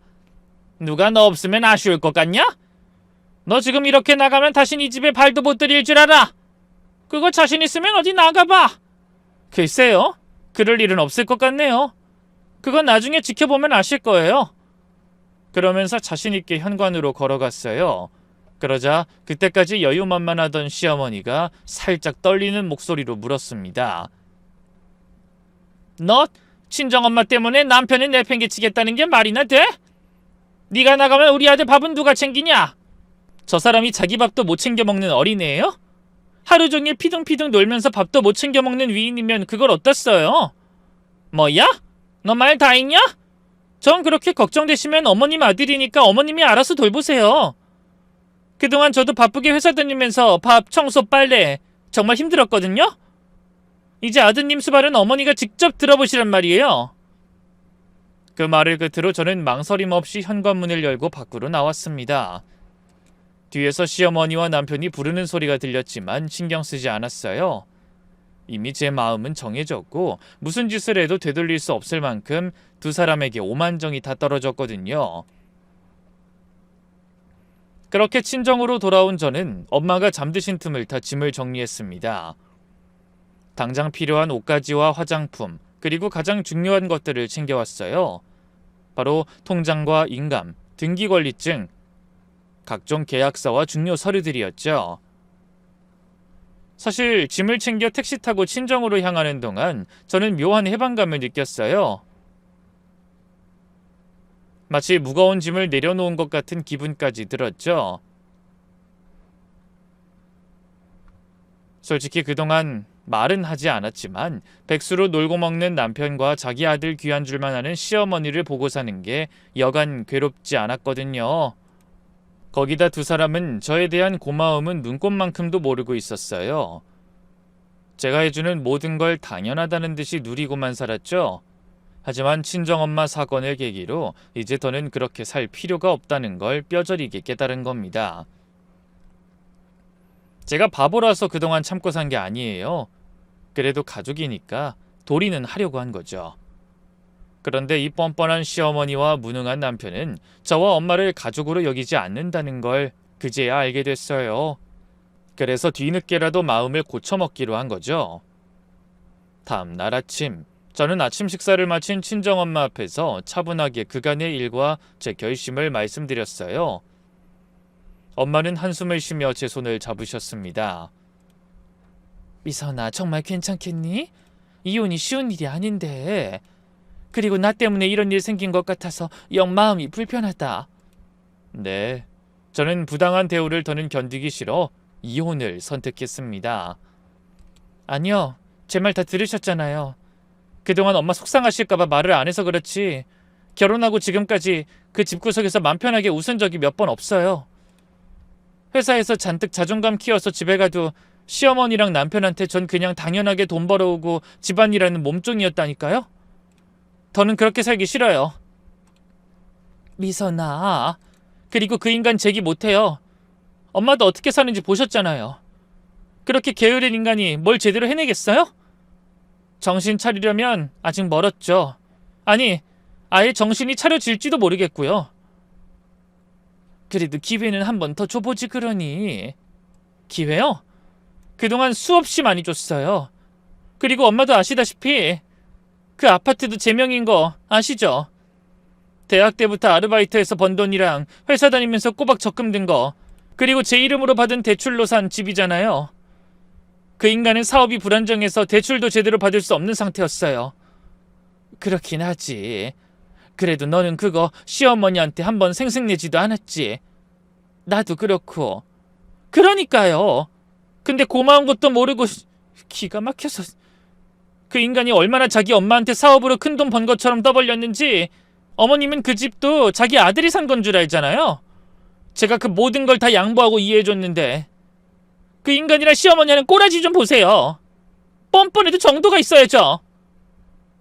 누가 너 없으면 아쉬울 것 같냐? 너 지금 이렇게 나가면 다신 이 집에 발도 못 들일 줄 알아. 그거 자신 있으면 어디 나가봐. 글쎄요. 그럴 일은 없을 것 같네요. 그건 나중에 지켜보면 아실 거예요. 그러면서 자신 있게 현관으로 걸어갔어요. 그러자 그때까지 여유만만하던 시어머니가 살짝 떨리는 목소리로 물었습니다. 너 친정엄마 때문에 남편을 내팽개치겠다는 게 말이나 돼? 네가 나가면 우리 아들 밥은 누가 챙기냐? 저 사람이 자기 밥도 못 챙겨 먹는 어린애예요? 하루 종일 피둥피둥 놀면서 밥도 못 챙겨 먹는 위인이면 그걸 어떻어요? 뭐야? 너 말 다 했냐? 전 그렇게 걱정되시면 어머님 아들이니까 어머님이 알아서 돌보세요. 그동안 저도 바쁘게 회사 다니면서 밥, 청소, 빨래 정말 힘들었거든요? 이제 아드님 수발은 어머니가 직접 들어보시란 말이에요. 그 말을 끝으로 저는 망설임 없이 현관문을 열고 밖으로 나왔습니다. 뒤에서 시어머니와 남편이 부르는 소리가 들렸지만 신경 쓰지 않았어요. 이미 제 마음은 정해졌고 무슨 짓을 해도 되돌릴 수 없을 만큼 두 사람에게 오만정이 다 떨어졌거든요. 그렇게 친정으로 돌아온 저는 엄마가 잠드신 틈을 타 짐을 정리했습니다. 당장 필요한 옷가지와 화장품, 그리고 가장 중요한 것들을 챙겨왔어요. 바로 통장과 인감, 등기권리증, 각종 계약서와 중요 서류들이었죠. 사실 짐을 챙겨 택시 타고 친정으로 향하는 동안 저는 묘한 해방감을 느꼈어요. 마치 무거운 짐을 내려놓은 것 같은 기분까지 들었죠. 솔직히 그동안 말은 하지 않았지만 백수로 놀고 먹는 남편과 자기 아들 귀한 줄만 아는 시어머니를 보고 사는 게 여간 괴롭지 않았거든요. 거기다 두 사람은 저에 대한 고마움은 눈꼽만큼도 모르고 있었어요. 제가 해주는 모든 걸 당연하다는 듯이 누리고만 살았죠. 하지만 친정엄마 사건을 계기로 이제 더는 그렇게 살 필요가 없다는 걸 뼈저리게 깨달은 겁니다. 제가 바보라서 그동안 참고 산 게 아니에요. 그래도 가족이니까 도리는 하려고 한 거죠. 그런데 이 뻔뻔한 시어머니와 무능한 남편은 저와 엄마를 가족으로 여기지 않는다는 걸 그제야 알게 됐어요. 그래서 뒤늦게라도 마음을 고쳐먹기로 한 거죠. 다음 날 아침, 저는 아침 식사를 마친 친정엄마 앞에서 차분하게 그간의 일과 제 결심을 말씀드렸어요. 엄마는 한숨을 쉬며 제 손을 잡으셨습니다. 미선아, 정말 괜찮겠니? 이혼이 쉬운 일이 아닌데. 그리고 나 때문에 이런 일 생긴 것 같아서 영 마음이 불편하다. 네, 저는 부당한 대우를 더는 견디기 싫어 이혼을 선택했습니다. 아니요, 제 말 다 들으셨잖아요. 그동안 엄마 속상하실까봐 말을 안 해서 그렇지 결혼하고 지금까지 그 집구석에서 맘 편하게 웃은 적이 몇 번 없어요. 회사에서 잔뜩 자존감 키워서 집에 가도 시어머니랑 남편한테 전 그냥 당연하게 돈 벌어오고 집안일하는 몸종이었다니까요. 더는 그렇게 살기 싫어요. 미선아, 그리고 그 인간 제기 못해요. 엄마도 어떻게 사는지 보셨잖아요. 그렇게 게으른 인간이 뭘 제대로 해내겠어요? 정신 차리려면 아직 멀었죠. 아니, 아예 정신이 차려질지도 모르겠고요. 그래도 기회는 한 번 더 줘보지 그러니. 기회요? 그동안 수없이 많이 줬어요. 그리고 엄마도 아시다시피 그 아파트도 제 명인 거 아시죠? 대학 때부터 아르바이트해서 번 돈이랑 회사 다니면서 꼬박 적금 든 거, 그리고 제 이름으로 받은 대출로 산 집이잖아요. 그 인간은 사업이 불안정해서 대출도 제대로 받을 수 없는 상태였어요. 그렇긴 하지. 그래도 너는 그거 시어머니한테 한번 생색내지도 않았지. 나도 그렇고. 그러니까요. 근데 고마운 것도 모르고 기가 막혀서. 그 인간이 얼마나 자기 엄마한테 사업으로 큰 돈 번 것처럼 떠벌렸는지 어머님은 그 집도 자기 아들이 산 건 줄 알잖아요. 제가 그 모든 걸 다 양보하고 이해해줬는데 그 인간이랑 시어머니는 꼬라지 좀 보세요. 뻔뻔해도 정도가 있어야죠.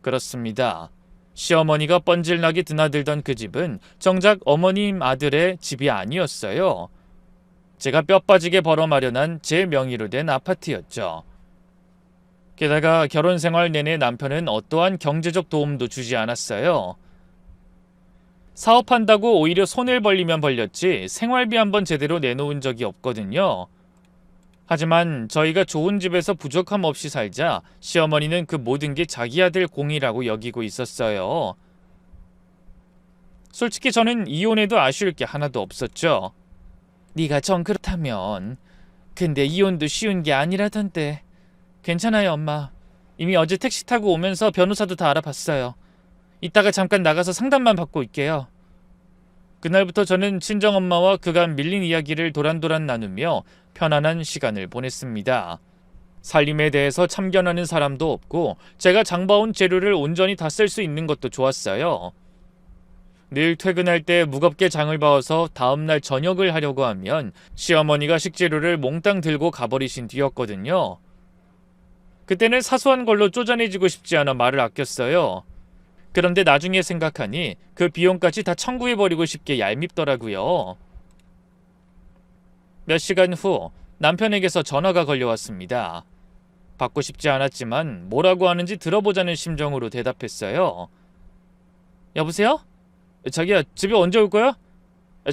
그렇습니다. 시어머니가 뻔질나게 드나들던 그 집은 정작 어머님 아들의 집이 아니었어요. 제가 뼈 빠지게 벌어 마련한 제 명의로 된 아파트였죠. 게다가 결혼 생활 내내 남편은 어떠한 경제적 도움도 주지 않았어요. 사업한다고 오히려 손을 벌리면 벌렸지 생활비 한번 제대로 내놓은 적이 없거든요. 하지만 저희가 좋은 집에서 부족함 없이 살자 시어머니는 그 모든 게 자기 아들 공이라고 여기고 있었어요. 솔직히 저는 이혼해도 아쉬울 게 하나도 없었죠. 네가 정 그렇다면. 근데 이혼도 쉬운 게 아니라던데. 괜찮아요, 엄마. 이미 어제 택시 타고 오면서 변호사도 다 알아봤어요. 이따가 잠깐 나가서 상담만 받고 올게요. 그날부터 저는 친정엄마와 그간 밀린 이야기를 도란도란 나누며 편안한 시간을 보냈습니다. 살림에 대해서 참견하는 사람도 없고 제가 장봐온 재료를 온전히 다 쓸 수 있는 것도 좋았어요. 늘 퇴근할 때 무겁게 장을 봐와서 다음날 저녁을 하려고 하면 시어머니가 식재료를 몽땅 들고 가버리신 뒤였거든요. 그때는 사소한 걸로 쪼잔해지고 싶지 않아 말을 아꼈어요. 그런데 나중에 생각하니 그 비용까지 다 청구해버리고 싶게 얄밉더라고요. 몇 시간 후 남편에게서 전화가 걸려왔습니다. 받고 싶지 않았지만 뭐라고 하는지 들어보자는 심정으로 대답했어요. 여보세요? 자기야, 집에 언제 올 거야?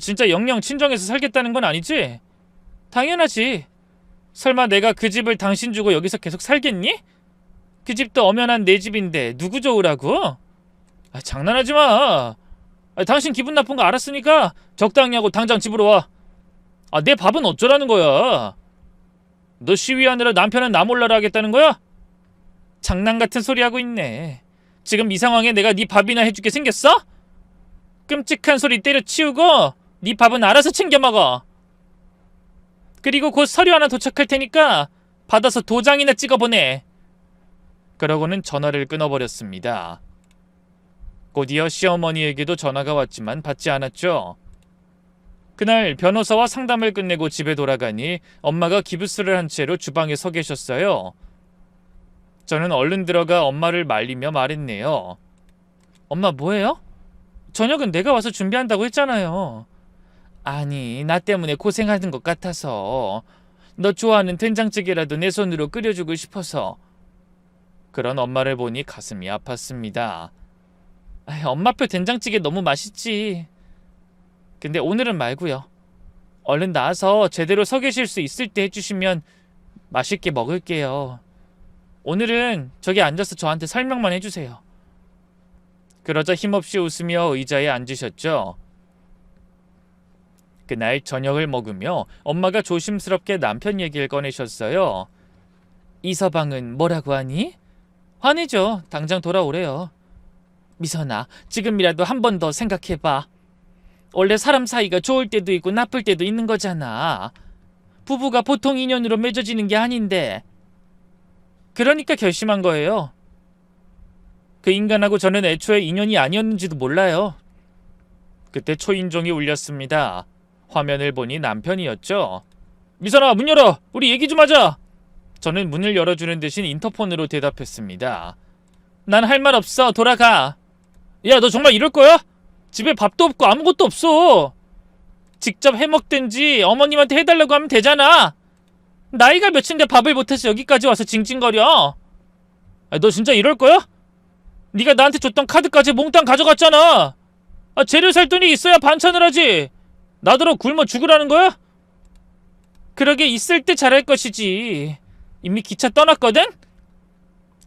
진짜 영영 친정에서 살겠다는 건 아니지? 당연하지. 설마 내가 그 집을 당신 주고 여기서 계속 살겠니? 그 집도 엄연한 내 집인데 누구 좋으라고? 장난하지 마. 당신 기분 나쁜 거 알았으니까 적당히 하고 당장 집으로 와. 내 밥은 어쩌라는 거야? 너 시위하느라 남편은 나 몰라라 하겠다는 거야? 장난 같은 소리 하고 있네. 지금 이 상황에 내가 네 밥이나 해주게 생겼어? 끔찍한 소리 때려치우고 네 밥은 알아서 챙겨 먹어. 그리고 곧 서류 하나 도착할 테니까 받아서 도장이나 찍어보내. 그러고는 전화를 끊어버렸습니다. 곧이어 시어머니에게도 전화가 왔지만 받지 않았죠. 그날 변호사와 상담을 끝내고 집에 돌아가니 엄마가 기부스를 한 채로 주방에 서 계셨어요. 저는 얼른 들어가 엄마를 말리며 말했네요. 엄마 뭐해요? 저녁은 내가 와서 준비한다고 했잖아요. 아니, 나 때문에 고생하는 것 같아서. 너 좋아하는 된장찌개라도 내 손으로 끓여주고 싶어서. 그런 엄마를 보니 가슴이 아팠습니다. 엄마표 된장찌개 너무 맛있지. 근데 오늘은 말고요. 얼른 나와서 제대로 서 계실 수 있을 때 해주시면 맛있게 먹을게요. 오늘은 저기 앉아서 저한테 설명만 해주세요. 그러자 힘없이 웃으며 의자에 앉으셨죠. 그날 저녁을 먹으며 엄마가 조심스럽게 남편 얘기를 꺼내셨어요. 이서방은 뭐라고 하니? 화내죠. 당장 돌아오래요. 미선아, 지금이라도 한 번 더 생각해봐. 원래 사람 사이가 좋을 때도 있고 나쁠 때도 있는 거잖아. 부부가 보통 인연으로 맺어지는 게 아닌데. 그러니까 결심한 거예요. 그 인간하고 저는 애초에 인연이 아니었는지도 몰라요. 그때 초인종이 울렸습니다. 화면을 보니 남편이었죠. 미선아, 문 열어! 우리 얘기 좀 하자! 저는 문을 열어주는 대신 인터폰으로 대답했습니다. 난 할 말 없어. 돌아가. 야, 너 정말 이럴 거야? 집에 밥도 없고 아무것도 없어. 직접 해먹든지 어머님한테 해달라고 하면 되잖아. 나이가 몇인데 밥을 못해서 여기까지 와서 징징거려. 너 진짜 이럴 거야? 네가 나한테 줬던 카드까지 몽땅 가져갔잖아. 재료 살 돈이 있어야 반찬을 하지. 나더러 굶어 죽으라는 거야? 그러게 있을 때 잘할 것이지. 이미 기차 떠났거든?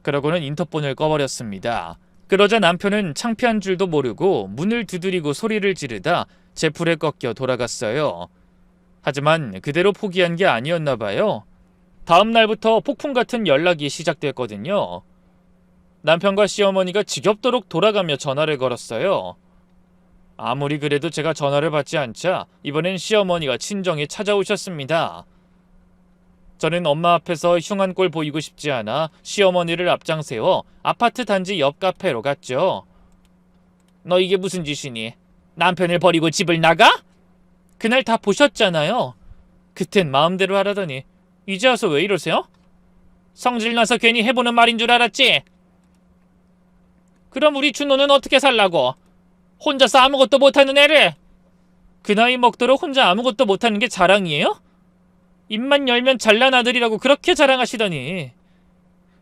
그러고는 인터폰을 꺼버렸습니다. 그러자 남편은 창피한 줄도 모르고 문을 두드리고 소리를 지르다 제풀에 꺾여 돌아갔어요. 하지만 그대로 포기한 게 아니었나 봐요. 다음 날부터 폭풍 같은 연락이 시작됐거든요. 남편과 시어머니가 지겹도록 돌아가며 전화를 걸었어요. 아무리 그래도 제가 전화를 받지 않자 이번엔 시어머니가 친정에 찾아오셨습니다. 저는 엄마 앞에서 흉한 꼴 보이고 싶지 않아 시어머니를 앞장 세워 아파트 단지 옆 카페로 갔죠. 너 이게 무슨 짓이니? 남편을 버리고 집을 나가? 그날 다 보셨잖아요. 그땐 마음대로 하라더니 이제 와서 왜 이러세요? 성질나서 괜히 해보는 말인 줄 알았지? 그럼 우리 준호는 어떻게 살라고? 혼자서 아무것도 못하는 애를? 그 나이 먹도록 혼자 아무것도 못하는 게 자랑이에요? 입만 열면 잘난 아들이라고 그렇게 자랑하시더니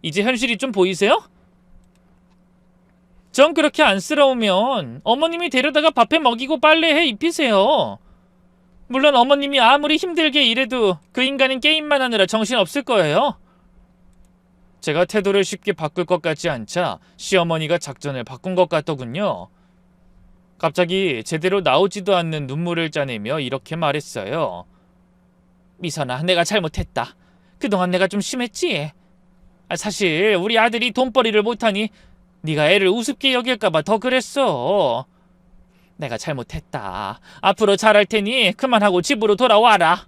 이제 현실이 좀 보이세요? 전 그렇게 안쓰러우면 어머님이 데려다가 밥해 먹이고 빨래해 입히세요. 물론 어머님이 아무리 힘들게 일해도 그 인간은 게임만 하느라 정신없을 거예요. 제가 태도를 쉽게 바꿀 것 같지 않자 시어머니가 작전을 바꾼 것 같더군요. 갑자기 제대로 나오지도 않는 눈물을 짜내며 이렇게 말했어요. 미선아, 내가 잘못했다. 그동안 내가 좀 심했지? 사실 우리 아들이 돈벌이를 못하니 네가 애를 우습게 여길까봐 더 그랬어. 내가 잘못했다. 앞으로 잘할 테니 그만하고 집으로 돌아와라.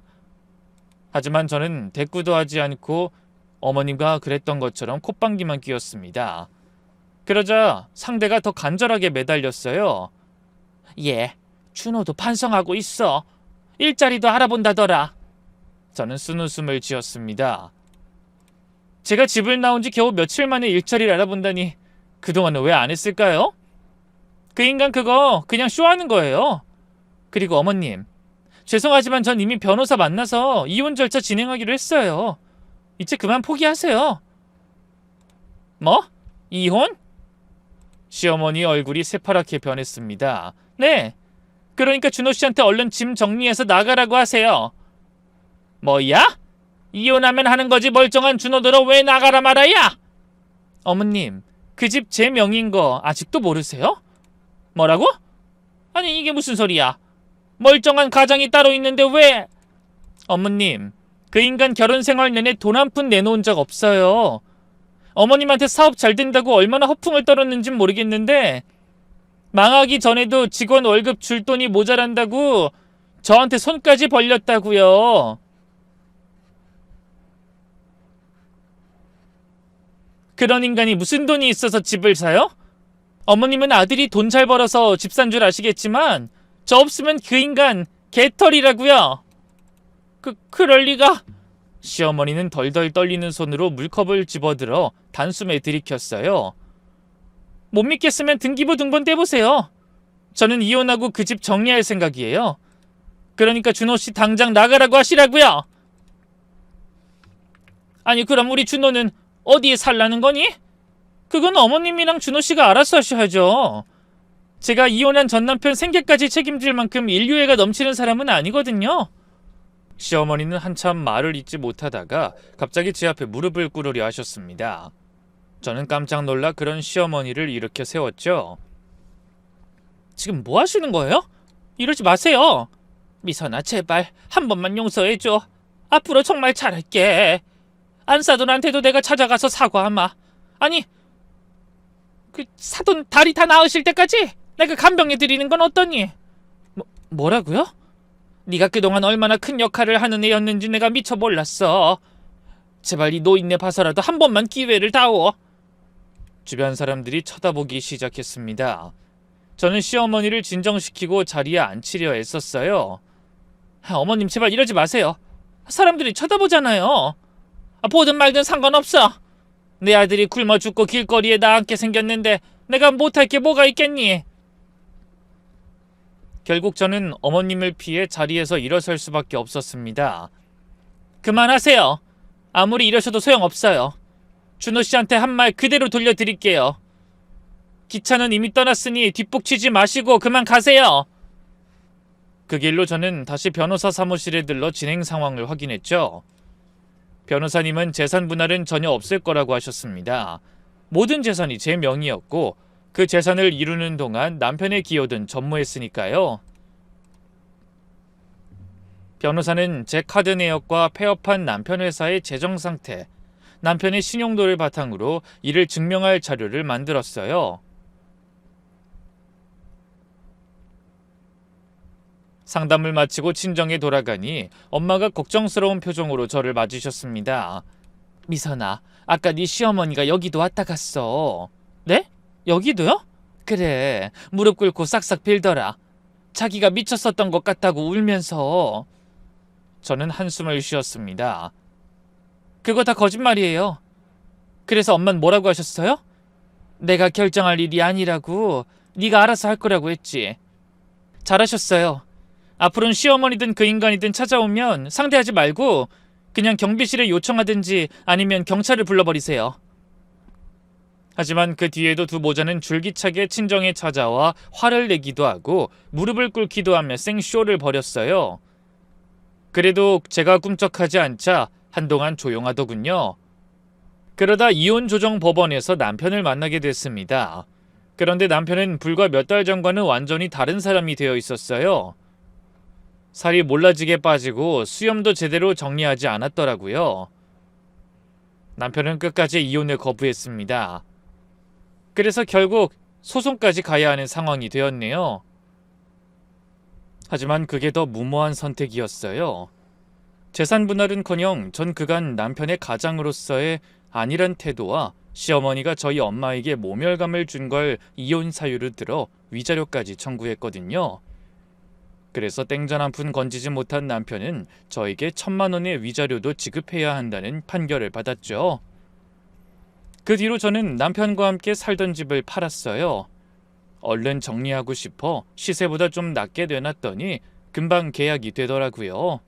하지만 저는 대꾸도 하지 않고 어머님과 그랬던 것처럼 콧방귀만 뀌었습니다. 그러자 상대가 더 간절하게 매달렸어요. 예, 준호도 반성하고 있어. 일자리도 알아본다더라. 저는 쓴웃음을 지었습니다. 제가 집을 나온 지 겨우 며칠 만에 일자리를 알아본다니 그동안은 왜 안 했을까요? 그 인간 그거 그냥 쇼하는 거예요. 그리고 어머님, 죄송하지만 전 이미 변호사 만나서 이혼 절차 진행하기로 했어요. 이제 그만 포기하세요. 뭐? 이혼? 시어머니 얼굴이 새파랗게 변했습니다. 네, 그러니까 준호 씨한테 얼른 짐 정리해서 나가라고 하세요. 뭐야? 이혼하면 하는 거지 멀쩡한 준호들어 왜 나가라 말아야? 어머님, 그 집 제 명의인 거 아직도 모르세요? 뭐라고? 아니 이게 무슨 소리야? 멀쩡한 가장이 따로 있는데 왜? 어머님, 그 인간 결혼 생활 내내 돈 한 푼 내놓은 적 없어요. 어머님한테 사업 잘 된다고 얼마나 허풍을 떨었는진 모르겠는데 망하기 전에도 직원 월급 줄 돈이 모자란다고 저한테 손까지 벌렸다고요. 그런 인간이 무슨 돈이 있어서 집을 사요? 어머님은 아들이 돈 잘 벌어서 집 산 줄 아시겠지만 저 없으면 그 인간 개털이라고요. 그럴 리가. 시어머니는 덜덜 떨리는 손으로 물컵을 집어들어 단숨에 들이켰어요. 못 믿겠으면 등기부 등본 떼보세요. 저는 이혼하고 그 집 정리할 생각이에요. 그러니까 준호씨 당장 나가라고 하시라고요. 아니 그럼 우리 준호는 어디에 살라는 거니? 그건 어머님이랑 준호씨가 알아서 하셔야죠. 제가 이혼한 전남편 생계까지 책임질 만큼 인류애가 넘치는 사람은 아니거든요. 시어머니는 한참 말을 잇지 못하다가 갑자기 제 앞에 무릎을 꿇으려 하셨습니다. 저는 깜짝 놀라 그런 시어머니를 일으켜 세웠죠. 지금 뭐 하시는 거예요? 이러지 마세요. 미선아, 제발 한 번만 용서해줘. 앞으로 정말 잘할게. 안사돈한테도 내가 찾아가서 사과하마. 아니, 그 사돈 다리 다 나으실 때까지 내가 간병해드리는 건 어떠니? 뭐라고요? 네가 그동안 얼마나 큰 역할을 하는 애였는지 내가 미처 몰랐어. 제발 이 노인네 봐서라도 한 번만 기회를 다오. 주변 사람들이 쳐다보기 시작했습니다. 저는 시어머니를 진정시키고 자리에 앉히려 애썼어요. 어머님 제발 이러지 마세요. 사람들이 쳐다보잖아요. 보든 말든 상관없어. 내 아들이 굶어 죽고 길거리에 나앉게 생겼는데 내가 못할 게 뭐가 있겠니? 결국 저는 어머님을 피해 자리에서 일어설 수밖에 없었습니다. 그만하세요. 아무리 이러셔도 소용없어요. 준호 씨한테 한 말 그대로 돌려드릴게요. 기차는 이미 떠났으니 뒷북치지 마시고 그만 가세요. 그 길로 저는 다시 변호사 사무실에 들러 진행 상황을 확인했죠. 변호사님은 재산 분할은 전혀 없을 거라고 하셨습니다. 모든 재산이 제 명의였고 그 재산을 이루는 동안 남편의 기여든 전무했으니까요. 변호사는 제 카드 내역과 폐업한 남편 회사의 재정 상태, 남편의 신용도를 바탕으로 이를 증명할 자료를 만들었어요. 상담을 마치고 친정에 돌아가니 엄마가 걱정스러운 표정으로 저를 맞으셨습니다. 미선아, 아까 네 시어머니가 여기도 왔다 갔어. 네? 여기도요? 그래, 무릎 꿇고 싹싹 빌더라. 자기가 미쳤었던 것 같다고 울면서. 저는 한숨을 쉬었습니다. 그거 다 거짓말이에요. 그래서 엄만 뭐라고 하셨어요? 내가 결정할 일이 아니라고, 네가 알아서 할 거라고 했지. 잘하셨어요. 앞으로는 시어머니든 그 인간이든 찾아오면 상대하지 말고 그냥 경비실에 요청하든지 아니면 경찰을 불러버리세요. 하지만 그 뒤에도 두 모자는 줄기차게 친정에 찾아와 화를 내기도 하고 무릎을 꿇기도 하며 생쇼를 벌였어요. 그래도 제가 꿈쩍하지 않자 한동안 조용하더군요. 그러다 이혼조정법원에서 남편을 만나게 됐습니다. 그런데 남편은 불과 몇 달 전과는 완전히 다른 사람이 되어 있었어요. 살이 몰라지게 빠지고 수염도 제대로 정리하지 않았더라고요. 남편은 끝까지 이혼을 거부했습니다. 그래서 결국 소송까지 가야 하는 상황이 되었네요. 하지만 그게 더 무모한 선택이었어요. 재산 분할은커녕 전 그간 남편의 가장으로서의 안일한 태도와 시어머니가 저희 엄마에게 모멸감을 준 걸 이혼 사유로 들어 위자료까지 청구했거든요. 그래서 땡전 한 푼 건지지 못한 남편은 저에게 1,000만 원의 위자료도 지급해야 한다는 판결을 받았죠. 그 뒤로 저는 남편과 함께 살던 집을 팔았어요. 얼른 정리하고 싶어 시세보다 좀 낮게 내놨더니 금방 계약이 되더라고요.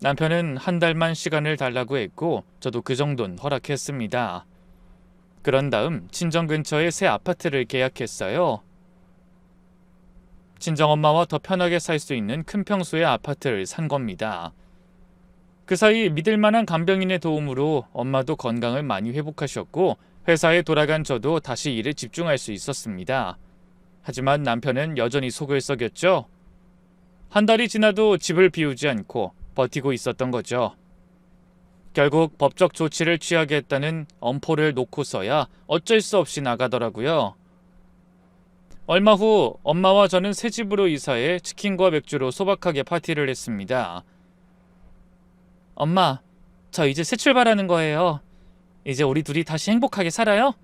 남편은 한 달만 시간을 달라고 했고 저도 그 정도는 허락했습니다. 그런 다음 친정 근처에 새 아파트를 계약했어요. 친정엄마와 더 편하게 살 수 있는 큰 평수의 아파트를 산 겁니다. 그 사이 믿을만한 간병인의 도움으로 엄마도 건강을 많이 회복하셨고 회사에 돌아간 저도 다시 일에 집중할 수 있었습니다. 하지만 남편은 여전히 속을 썩였죠. 한 달이 지나도 집을 비우지 않고 버티고 있었던 거죠. 결국 법적 조치를 취하겠다는 엄포를 놓고서야 어쩔 수 없이 나가더라고요. 얼마 후 엄마와 저는 새 집으로 이사해 치킨과 맥주로 소박하게 파티를 했습니다. 엄마, 저 이제 새 출발하는 거예요. 이제 우리 둘이 다시 행복하게 살아요?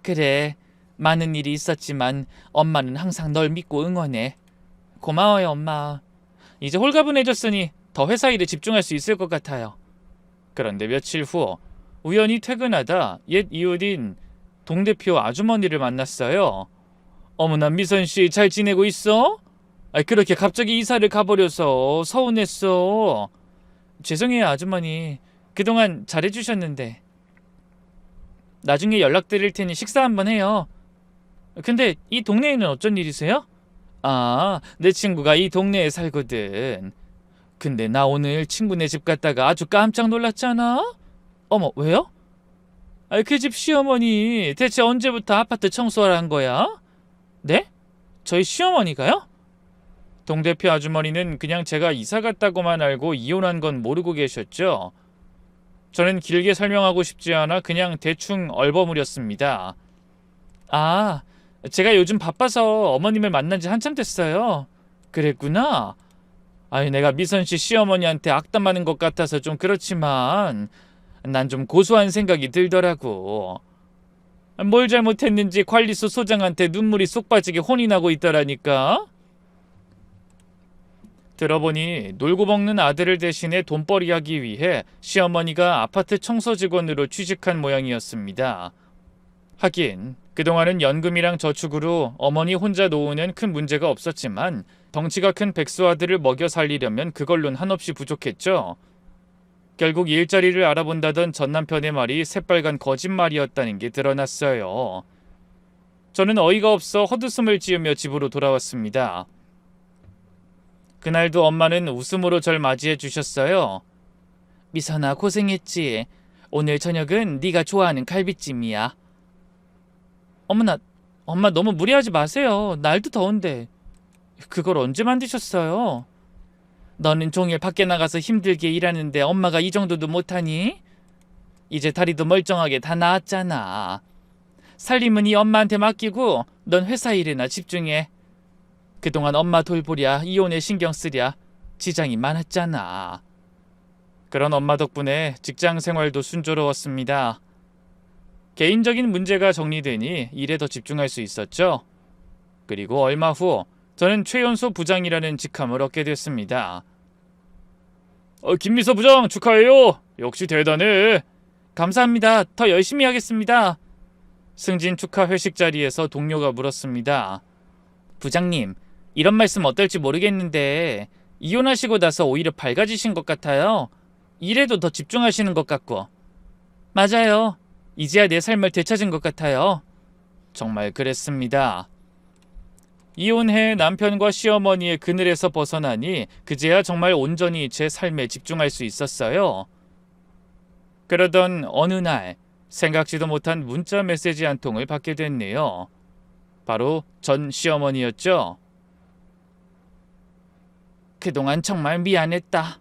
그래, 많은 일이 있었지만 엄마는 항상 널 믿고 응원해. 고마워요, 엄마. 이제 홀가분해졌으니 더 회사 일에 집중할 수 있을 것 같아요. 그런데 며칠 후 우연히 퇴근하다 옛 이웃인 동대표 아주머니를 만났어요. 어머나, 미선씨 잘 지내고 있어? 그렇게 갑자기 이사를 가버려서 서운했어. 죄송해요, 아주머니. 그동안 잘해주셨는데. 나중에 연락드릴 테니 식사 한번 해요. 근데 이 동네에는 어쩐 일이세요? 아, 내 친구가 이 동네에 살거든. 근데 나 오늘 친구네 집 갔다가 아주 깜짝 놀랐잖아? 어머, 왜요? 그 집 시어머니 대체 언제부터 아파트 청소를 한 거야? 네? 저희 시어머니가요? 동대표 아주머니는 그냥 제가 이사 갔다고만 알고 이혼한 건 모르고 계셨죠. 저는 길게 설명하고 싶지 않아 그냥 대충 얼버무렸습니다. 아, 제가 요즘 바빠서 어머님을 만난 지 한참 됐어요. 그랬구나. 내가 미선씨 시어머니한테 악담하는 것 같아서 좀 그렇지만 난 좀 고소한 생각이 들더라고. 뭘 잘못했는지 관리소 소장한테 눈물이 쏙 빠지게 혼이 나고 있더라니까. 들어보니 놀고 먹는 아들을 대신해 돈벌이하기 위해 시어머니가 아파트 청소 직원으로 취직한 모양이었습니다. 하긴 그동안은 연금이랑 저축으로 어머니 혼자 노후는 큰 문제가 없었지만 덩치가 큰 백수 아들을 먹여 살리려면 그걸론 한없이 부족했죠. 결국 일자리를 알아본다던 전 남편의 말이 새빨간 거짓말이었다는 게 드러났어요. 저는 어이가 없어 헛웃음을 지으며 집으로 돌아왔습니다. 그날도 엄마는 웃음으로 절 맞이해 주셨어요. 미선아, 고생했지. 오늘 저녁은 네가 좋아하는 갈비찜이야. 어머나, 엄마 너무 무리하지 마세요. 날도 더운데. 그걸 언제 만드셨어요? 너는 종일 밖에 나가서 힘들게 일하는데 엄마가 이 정도도 못하니? 이제 다리도 멀쩡하게 다 나았잖아. 살림은 이 엄마한테 맡기고 넌 회사 일이나 집중해. 그동안 엄마 돌보랴, 이혼에 신경 쓰랴 지장이 많았잖아. 그런 엄마 덕분에 직장 생활도 순조로웠습니다. 개인적인 문제가 정리되니 일에 더 집중할 수 있었죠. 그리고 얼마 후 저는 최연소 부장이라는 직함을 얻게 됐습니다. 김미서 부장 축하해요. 역시 대단해. 감사합니다. 더 열심히 하겠습니다. 승진 축하 회식 자리에서 동료가 물었습니다. 부장님, 이런 말씀 어떨지 모르겠는데 이혼하시고 나서 오히려 밝아지신 것 같아요. 일에도 더 집중하시는 것 같고. 맞아요. 이제야 내 삶을 되찾은 것 같아요. 정말 그랬습니다. 이혼해 남편과 시어머니의 그늘에서 벗어나니 그제야 정말 온전히 제 삶에 집중할 수 있었어요. 그러던 어느 날 생각지도 못한 문자 메시지 한 통을 받게 됐네요. 바로 전 시어머니였죠. 그동안 정말 미안했다.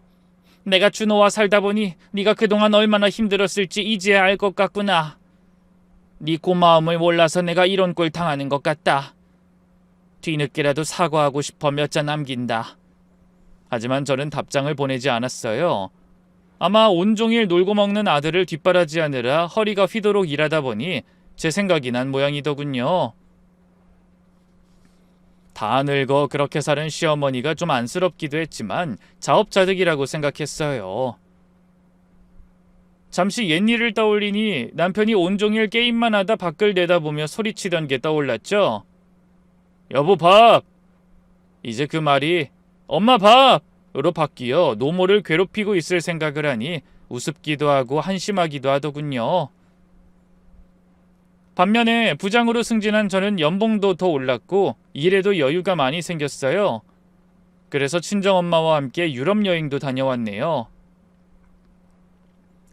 내가 준호와 살다 보니 네가 그동안 얼마나 힘들었을지 이제야 알 것 같구나. 네 고마움을 몰라서 내가 이런 꼴 당하는 것 같다. 뒤늦게라도 사과하고 싶어 몇 자 남긴다. 하지만 저는 답장을 보내지 않았어요. 아마 온종일 놀고 먹는 아들을 뒷바라지하느라 허리가 휘도록 일하다 보니 제 생각이 난 모양이더군요. 다 늙어 그렇게 사는 시어머니가 좀 안쓰럽기도 했지만 자업자득이라고 생각했어요. 잠시 옛일을 떠올리니 남편이 온종일 게임만 하다 밖을 내다보며 소리치던 게 떠올랐죠. 여보 밥! 이제 그 말이 엄마 밥으로 바뀌어 노모를 괴롭히고 있을 생각을 하니 우습기도 하고 한심하기도 하더군요. 반면에 부장으로 승진한 저는 연봉도 더 올랐고 일에도 여유가 많이 생겼어요. 그래서 친정엄마와 함께 유럽 여행도 다녀왔네요.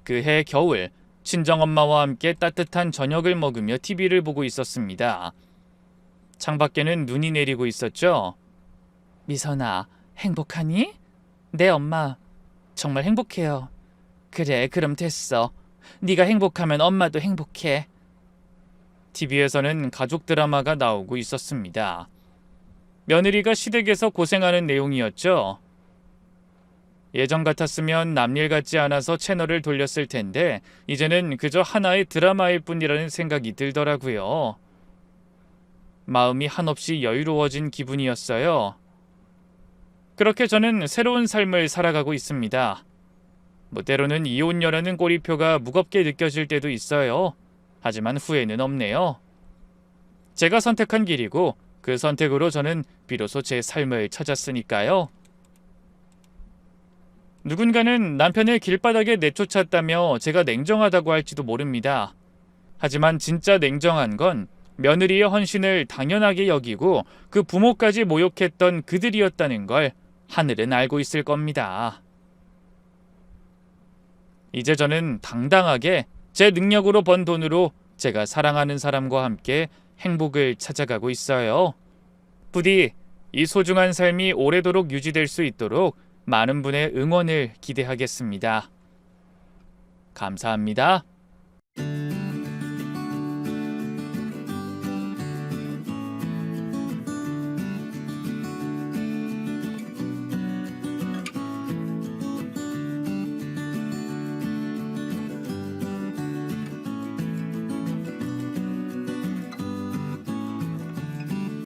그해 겨울 친정엄마와 함께 따뜻한 저녁을 먹으며 TV를 보고 있었습니다. 창밖에는 눈이 내리고 있었죠. 미선아, 행복하니? 네, 엄마. 정말 행복해요. 그래, 그럼 됐어. 네가 행복하면 엄마도 행복해. TV에서는 가족 드라마가 나오고 있었습니다. 며느리가 시댁에서 고생하는 내용이었죠. 예전 같았으면 남일 같지 않아서 채널을 돌렸을 텐데 이제는 그저 하나의 드라마일 뿐이라는 생각이 들더라고요. 마음이 한없이 여유로워진 기분이었어요. 그렇게 저는 새로운 삶을 살아가고 있습니다. 때로는 이혼녀라는 꼬리표가 무겁게 느껴질 때도 있어요. 하지만 후회는 없네요. 제가 선택한 길이고 그 선택으로 저는 비로소 제 삶을 찾았으니까요. 누군가는 남편을 길바닥에 내쫓았다며 제가 냉정하다고 할지도 모릅니다. 하지만 진짜 냉정한 건 며느리의 헌신을 당연하게 여기고 그 부모까지 모욕했던 그들이었다는 걸 하늘은 알고 있을 겁니다. 이제 저는 당당하게 제 능력으로 번 돈으로 제가 사랑하는 사람과 함께 행복을 찾아가고 있어요. 부디 이 소중한 삶이 오래도록 유지될 수 있도록 많은 분의 응원을 기대하겠습니다. 감사합니다.